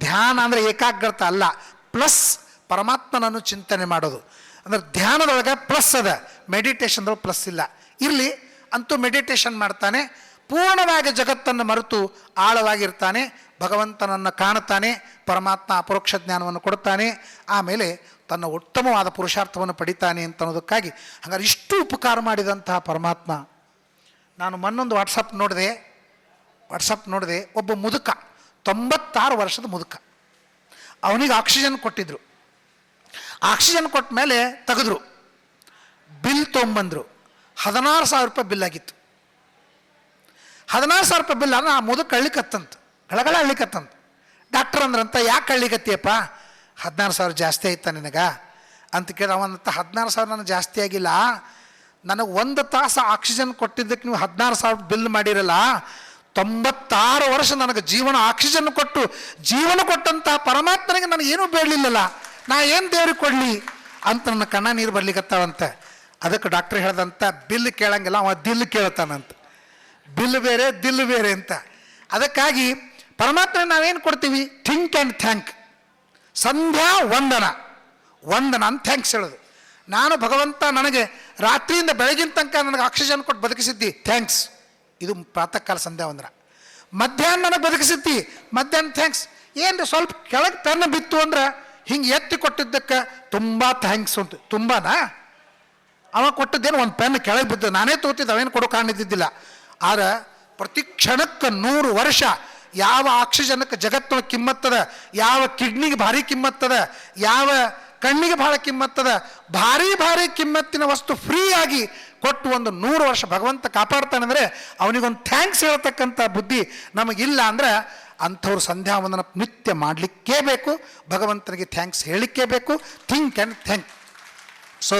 Speaker 2: ಧ್ಯಾನ ಅಂದರೆ ಏಕಾಗ್ರತ ಅಲ್ಲ. ಪ್ಲಸ್ ಪರಮಾತ್ಮನನ್ನು ಚಿಂತನೆ ಮಾಡೋದು ಅಂದರೆ ಧ್ಯಾನದೊಳಗೆ ಪ್ಲಸ್ ಅದ, ಮೆಡಿಟೇಷನ್ದೊಳಗೆ ಪ್ಲಸ್ ಇಲ್ಲ. ಇರಲಿ, ಅಂತೂ ಮೆಡಿಟೇಷನ್ ಮಾಡ್ತಾನೆ, ಪೂರ್ಣವಾಗಿ ಜಗತ್ತನ್ನು ಮರೆತು ಆಳವಾಗಿರ್ತಾನೆ, ಭಗವಂತನನ್ನು ಕಾಣ್ತಾನೆ, ಪರಮಾತ್ಮ ಅಪರೋಕ್ಷ ಜ್ಞಾನವನ್ನು ಕೊಡ್ತಾನೆ, ಆಮೇಲೆ ತನ್ನ ಉತ್ತಮವಾದ ಪುರುಷಾರ್ಥವನ್ನು ಪಡಿತಾನೆ ಅಂತ ಅನ್ನೋದಕ್ಕಾಗಿ ಹಾಗಾದ್ರೆ ಇಷ್ಟು ಉಪಕಾರ ಮಾಡಿದಂತಹ ಪರಮಾತ್ಮ. ನಾನು ಮೊನ್ನೊಂದು ವಾಟ್ಸಪ್ ನೋಡಿದೆ. ಒಬ್ಬ ಮುದುಕ, 96 ವರ್ಷದ ಮುದುಕ, ಅವನಿಗೆ ಆಕ್ಸಿಜನ್ ಕೊಟ್ಟಿದ್ರು. ಆಕ್ಸಿಜನ್ ಕೊಟ್ಟ ಮೇಲೆ ತೆಗೆದ್ರು, ಬಿಲ್ ತೊಗೊಂಬಂದರು. 16,000 ರೂಪಾಯಿ ಬಿಲ್ ಆಗಿತ್ತು. 16,000 ರೂಪಾಯಿ ಬಿಲ್ ಅಂದ್ರೆ ಆ ಮುದುಕ ಅಳ್ಳಿಕತ್ತಂತ, ಗಳಗಳ ಅಳ್ಳಿಕತ್ತಂತ. ಡಾಕ್ಟರ್ ಅಂದ್ರಂತ, ಯಾಕೆ ಅಳ್ಳಿಕತ್ತಿಯಪ್ಪ? 16,000 ಜಾಸ್ತಿ ಆಯ್ತಾ ನಿನಗ ಅಂತ ಕೇಳಿದ. ಅವಂತ 16,000 ನನಗೆ ಜಾಸ್ತಿ ಆಗಿಲ್ಲ, ನನಗೆ 1 ತಾಸು ಆಕ್ಸಿಜನ್ ಕೊಟ್ಟಿದ್ದಕ್ಕೆ ನೀವು 16,000 ಬಿಲ್ ಮಾಡಿರಲ್ಲ. 96 ವರ್ಷ ನನಗೆ ಜೀವನ ಆಕ್ಸಿಜನ್ ಕೊಟ್ಟು ಜೀವನ ಕೊಟ್ಟಂತಹ ಪರಮಾತ್ಮನಿಗೆ ನನಗೆ ಏನೂ ಬೇಡಲಿಲ್ಲಲ್ಲ, ನಾ ಏನು ದೇವ್ರಿಗೆ ಕೊಡಲಿ ಅಂತ ನನ್ನ ಕಣ್ಣ ನೀರು ಬರ್ಲಿಕ್ಕತ್ತಾವಂತ. ಅದಕ್ಕೆ ಡಾಕ್ಟ್ರ್ ಹೇಳ್ದಂತ, ಬಿಲ್ ಕೇಳಂಗಿಲ್ಲ, ಅವ ದಿಲ್ ಕೇಳ್ತಾನಂತ. ಬಿಲ್ ಬೇರೆ ದಿಲ್ ಬೇರೆ ಅಂತ. ಅದಕ್ಕಾಗಿ ಪರಮಾತ್ಮ ನಾವೇನು ಕೊಡ್ತೀವಿ? Think and thank. ಸಂಧ್ಯಾ ವಂದನ ಅಂತ ಥ್ಯಾಂಕ್ಸ್ ಹೇಳೋದು. ನಾನು ಭಗವಂತ ನನಗೆ ರಾತ್ರಿಯಿಂದ ಬೆಳಗಿನ ತನಕ ನನಗೆ ಆಕ್ಸಿಜನ್ ಕೊಟ್ಟು ಬದುಕಿಸಿದ್ದಿ, ಥ್ಯಾಂಕ್ಸ್. ಇದು ಪ್ರಾತಃ ಕಾಲ ಸಂಧ್ಯಾ ವಂದನ. ಮಧ್ಯಾಹ್ನ ನನಗೆ ಬದುಕಿಸಿದ್ದಿ, ಮಧ್ಯಾಹ್ನ ಥ್ಯಾಂಕ್ಸ್. ಏನು ಸ್ವಲ್ಪ ಕೆಳಗೆ ಪೆನ್ ಬಿತ್ತು ಅಂದ್ರೆ ಹಿಂಗೆ ಎತ್ತಿ ಕೊಟ್ಟಿದ್ದಕ್ಕೆ ತುಂಬ ಥ್ಯಾಂಕ್ಸ್ ಅಂತ. ತುಂಬಾನಾ? ಅವ ಕೊಟ್ಟದ್ದೇನು ಒಂದು ಪೆನ್ ಕೆಳಗೆ ಬಿದ್ದು, ನಾನೇ ತೋತಿದ್ದೆ, ಅವೇನು ಕೊಡೋ ಕಾಣಿದ್ದಿದ್ದಿಲ್ಲ. ಆದ್ರೆ ಪ್ರತಿ ಕ್ಷಣಕ್ಕೆ 100 ವರ್ಷ ಯಾವ ಆಕ್ಸಿಜನ್ಕ್ಕೆ ಜಗತ್ತಿನ ಕಿಮ್ಮತ್ತದ, ಯಾವ ಕಿಡ್ನಿಗೆ ಭಾರಿ ಕಿಮ್ಮತ್ತದ, ಯಾವ ಕಣ್ಣಿಗೆ ಭಾಳ ಕಿಮ್ಮತ್ತದ, ಭಾರಿ ಕಿಮ್ಮತ್ತಿನ ವಸ್ತು ಫ್ರೀಯಾಗಿ ಕೊಟ್ಟು ಒಂದು 100 ವರ್ಷ ಭಗವಂತ ಕಾಪಾಡ್ತಾನಂದರೆ ಅವನಿಗೊಂದು ಥ್ಯಾಂಕ್ಸ್ ಹೇಳ್ತಕ್ಕಂಥ ಬುದ್ಧಿ ನಮಗಿಲ್ಲ. ಅಂದ್ರೆ ಅಂಥವ್ರು ಸಂಧ್ಯಾವಂದನ ನಿತ್ಯ ಮಾಡಲಿಕ್ಕೇ ಬೇಕು, ಭಗವಂತನಿಗೆ ಥ್ಯಾಂಕ್ಸ್ ಹೇಳಲಿಕ್ಕೇ ಬೇಕು. Think and thank. ಸೊ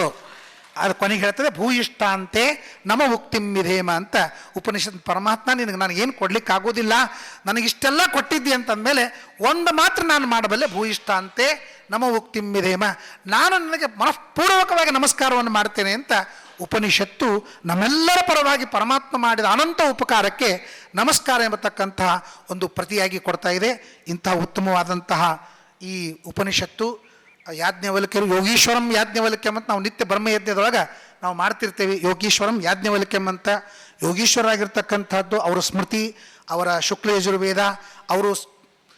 Speaker 2: ಅದು ಕೊನೆಗೆ ಹೇಳ್ತದೆ ಭೂಯಿಷ್ಟಾಂತೆ ನಮ ಉಕ್ತಿಂ ವಿಧೇಮ ಅಂತ ಉಪನಿಷತ್. ಪರಮಾತ್ಮ ನಿನಗೆ ನಾನು ಏನು ಕೊಡ್ಲಿಕ್ಕೆ ಆಗೋದಿಲ್ಲ, ನನಗಿಷ್ಟೆಲ್ಲ ಕೊಟ್ಟಿದ್ದಿ ಅಂತಂದಮೇಲೆ ಒಂದು ಮಾತ್ರ ನಾನು ಮಾಡಬಲ್ಲೆ, ಭೂಯಿಷ್ಟಾಂತೆ ನಮ ಉಕ್ತಿಂ ವಿಧೇಮ, ನಾನು ನನಗೆ ಮನಃಪೂರ್ವಕವಾಗಿ ನಮಸ್ಕಾರವನ್ನು ಮಾಡ್ತೇನೆ ಅಂತ ಉಪನಿಷತ್ತು ನಮ್ಮೆಲ್ಲರ ಪರವಾಗಿ ಪರಮಾತ್ಮ ಮಾಡಿದ ಅನಂತ ಉಪಕಾರಕ್ಕೆ ನಮಸ್ಕಾರ ಎಂಬತಕ್ಕಂತಹ ಒಂದು ಪ್ರತಿಯಾಗಿ ಕೊಡ್ತಾ ಇದೆ. ಇಂತಹ ಉತ್ತಮವಾದಂತಹ ಈ ಉಪನಿಷತ್ತು ಯಾಜ್ಞವಲ್ಕ್ಯರು ಯೋಗೀಶ್ವರಂ ಯಾಜ್ಞವಲ್ಕ್ಯಂ ಅಂತ ನಾವು ನಿತ್ಯ ಬ್ರಹ್ಮಯಜ್ಞದೊಳಗೆ ನಾವು ಮಾಡ್ತಿರ್ತೇವೆ. ಯೋಗೀಶ್ವರಂ ಯಾಜ್ಞವಲ್ಕ್ಯಂ ಅಂತ ಯೋಗೀಶ್ವರಾಗಿರ್ತಕ್ಕಂಥದ್ದು ಅವರ ಸ್ಮೃತಿ, ಅವರ ಶುಕ್ಲ ಯಜುರ್ವೇದ. ಅವರು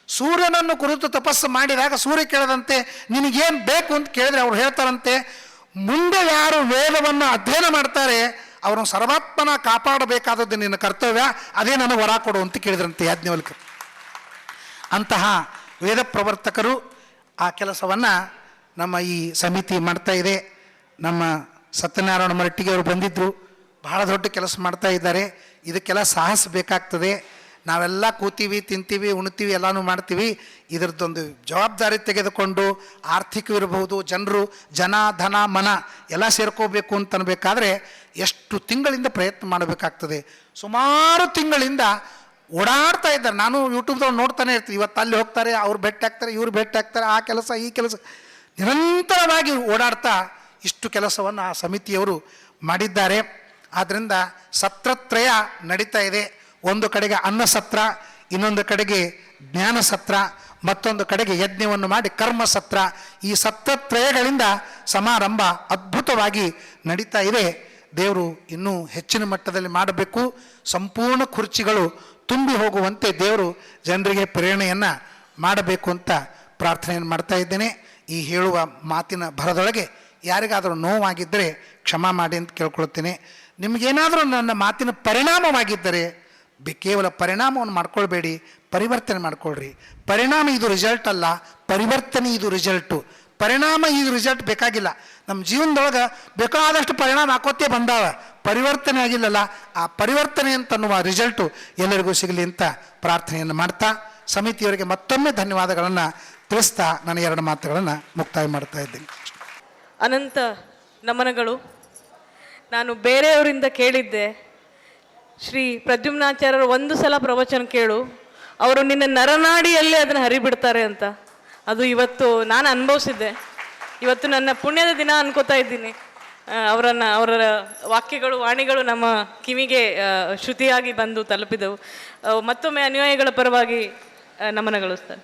Speaker 2: ಸೂರ್ಯನನ್ನು ಕುರಿತು ತಪಸ್ಸು ಮಾಡಿದಾಗ ಸೂರ್ಯ ಕೇಳದಂತೆ ನಿನಗೇನು ಬೇಕು ಅಂತ ಕೇಳಿದ್ರೆ ಅವ್ರು ಹೇಳ್ತಾರಂತೆ, ಮುಂದೆ ಯಾರು ವೇದವನ್ನು ಅಧ್ಯಯನ ಮಾಡ್ತಾರೆ ಅವ್ರನ್ನ ಸರ್ವಾತ್ಮನ ಕಾಪಾಡಬೇಕಾದದ್ದು ನಿನ್ನ ಕರ್ತವ್ಯ, ಅದೇ ನನಗೆ ವರ ಕೊಡು ಅಂತ ಕೇಳಿದ್ರಂತೆ ಯಾಜ್ಞವಲ್ಕ್ಯರು. ಅಂತಹ ವೇದ ಪ್ರವರ್ತಕರು ಆ ಕೆಲಸವನ್ನು ನಮ್ಮ ಈ ಸಮಿತಿ ಮಾಡ್ತಾ ಇದೆ. ನಮ್ಮ ಸತ್ಯನಾರಾಯಣ ಮರಟ್ಟಿಗೆ ಅವರು ಬಂದಿದ್ದರು, ಬಹಳ ದೊಡ್ಡ ಕೆಲಸ ಮಾಡ್ತಾ ಇದ್ದಾರೆ. ಇದಕ್ಕೆಲ್ಲ ಸಾಹಸ ಬೇಕಾಗ್ತದೆ. ನಾವೆಲ್ಲ ಕೂತೀವಿ, ತಿಂತೀವಿ, ಉಣ್ತೀವಿ, ಎಲ್ಲನೂ ಮಾಡ್ತೀವಿ. ಇದರದ್ದೊಂದು ಜವಾಬ್ದಾರಿ ತೆಗೆದುಕೊಂಡು ಆರ್ಥಿಕವಿರಬಹುದು, ಜನ ಧನ ಮನ ಎಲ್ಲ ಸೇರ್ಕೋಬೇಕು ಅಂತನ್ಬೇಕಾದ್ರೆ ಎಷ್ಟು ತಿಂಗಳಿಂದ ಪ್ರಯತ್ನ ಮಾಡಬೇಕಾಗ್ತದೆ. ಸುಮಾರು ತಿಂಗಳಿಂದ ಓಡಾಡ್ತಾ ಇದ್ದಾರೆ. ನಾನು ಯೂಟ್ಯೂಬ್ದವ್ರು ನೋಡ್ತಾನೆ ಇರ್ತೀನಿ. ಇವತ್ತು ಅಲ್ಲಿ ಹೋಗ್ತಾರೆ, ಅವ್ರು ಭೇಟಿ ಆಗ್ತಾರೆ, ಇವ್ರು ಭೇಟಿ ಆಗ್ತಾರೆ, ಆ ಕೆಲಸ ಈ ಕೆಲಸ ನಿರಂತರವಾಗಿ ಓಡಾಡ್ತಾ ಇಷ್ಟು ಕೆಲಸವನ್ನು ಆ ಸಮಿತಿಯವರು ಮಾಡಿದ್ದಾರೆ. ಆದ್ದರಿಂದ ಸತ್ರತ್ರಯ ನಡೀತಾ ಇದೆ. ಒಂದು ಕಡೆಗೆ ಅನ್ನ ಸತ್ರ, ಇನ್ನೊಂದು ಕಡೆಗೆ ಜ್ಞಾನ ಸತ್ರ, ಮತ್ತೊಂದು ಕಡೆಗೆ ಯಜ್ಞವನ್ನು ಮಾಡಿ ಕರ್ಮ ಸತ್ರ. ಈ ಸತ್ರತ್ರಯಗಳಿಂದ ಸಮಾರಂಭ ಅದ್ಭುತವಾಗಿ ನಡೀತಾ ಇದೆ. ದೇವರು ಇನ್ನೂ ಹೆಚ್ಚಿನ ಮಟ್ಟದಲ್ಲಿ ಮಾಡಬೇಕು. ಸಂಪೂರ್ಣ ಕುರ್ಚಿಗಳು ತುಂಬಿ ಹೋಗುವಂತೆ ದೇವರು ಜನರಿಗೆ ಪ್ರೇರಣೆಯನ್ನು ಮಾಡಬೇಕು ಅಂತ ಪ್ರಾರ್ಥನೆಯನ್ನು ಮಾಡ್ತಾ ಇದ್ದೇನೆ. ಈ ಹೇಳುವ ಮಾತಿನ ಭರದೊಳಗೆ ಯಾರಿಗಾದರೂ ನೋವಾಗಿದ್ದರೆ ಕ್ಷಮಾ ಮಾಡಿ ಅಂತ ಕೇಳ್ಕೊಳ್ತೇನೆ. ನಿಮಗೇನಾದರೂ ನನ್ನ ಮಾತಿನ ಪರಿಣಾಮವಾಗಿದ್ದರೆ ಕೇವಲ ಪರಿಣಾಮವನ್ನು ಮಾಡ್ಕೊಳ್ಬೇಡಿ, ಪರಿವರ್ತನೆ ಮಾಡ್ಕೊಳ್ರಿ. ಪರಿಣಾಮ ಇದು ರಿಸಲ್ಟ್ ಅಲ್ಲ, ಪರಿವರ್ತನೆ ಇದು ರಿಸಲ್ಟು. ಪರಿಣಾಮ ಇದು ರಿಸಲ್ಟ್ ಬೇಕಾಗಿಲ್ಲ. ನಮ್ಮ ಜೀವನದೊಳಗೆ ಬೇಕಾದಷ್ಟು ಪರಿಣಾಮ ಹಾಕೋತೇ ಬಂದಾವ, ಪರಿವರ್ತನೆ ಆಗಿಲ್ಲಲ್ಲ. ಆ ಪರಿವರ್ತನೆ ಅಂತನ್ನುವ ರಿಸಲ್ಟು ಎಲ್ಲರಿಗೂ ಸಿಗಲಿ ಅಂತ ಪ್ರಾರ್ಥನೆಯನ್ನು ಮಾಡ್ತಾ ಸಮಿತಿಯವರಿಗೆ ಮತ್ತೊಮ್ಮೆ ಧನ್ಯವಾದಗಳನ್ನು ತಿಳಿಸ್ತಾ ನಾನು ಎರಡು ಮಾತುಗಳನ್ನು ಮುಕ್ತಾಯ ಮಾಡ್ತಾ ಇದ್ದೀನಿ.
Speaker 1: ಅನಂತ ನಮನಗಳು. ನಾನು ಬೇರೆಯವರಿಂದ ಕೇಳಿದ್ದೆ, ಶ್ರೀ ಪ್ರದ್ಯುಮ್ನಾಚಾರ್ಯರು ಒಂದು ಸಲ ಪ್ರವಚನ ಕೇಳು, ಅವರು ನಿನ್ನ ನರನಾಡಿಯಲ್ಲೇ ಅದನ್ನು ಹರಿಬಿಡ್ತಾರೆ ಅಂತ. ಅದು ಇವತ್ತು ನಾನು ಅನುಭವಿಸಿದ್ದೆ. ಇವತ್ತು ನನ್ನ ಪುಣ್ಯದ ದಿನ ಅನ್ಕೋತಾ ಇದ್ದೀನಿ. ಅವರ ವಾಕ್ಯಗಳು, ವಾಣಿಗಳು ನಮ್ಮ ಕಿವಿಗೆ ಶ್ರುತಿಯಾಗಿ ಬಂದು ತಲುಪಿದವು. ಮತ್ತೊಮ್ಮೆ ಅನುಯಾಯಿಗಳ ಪರವಾಗಿ ನಮನಗಳು ಸರ್.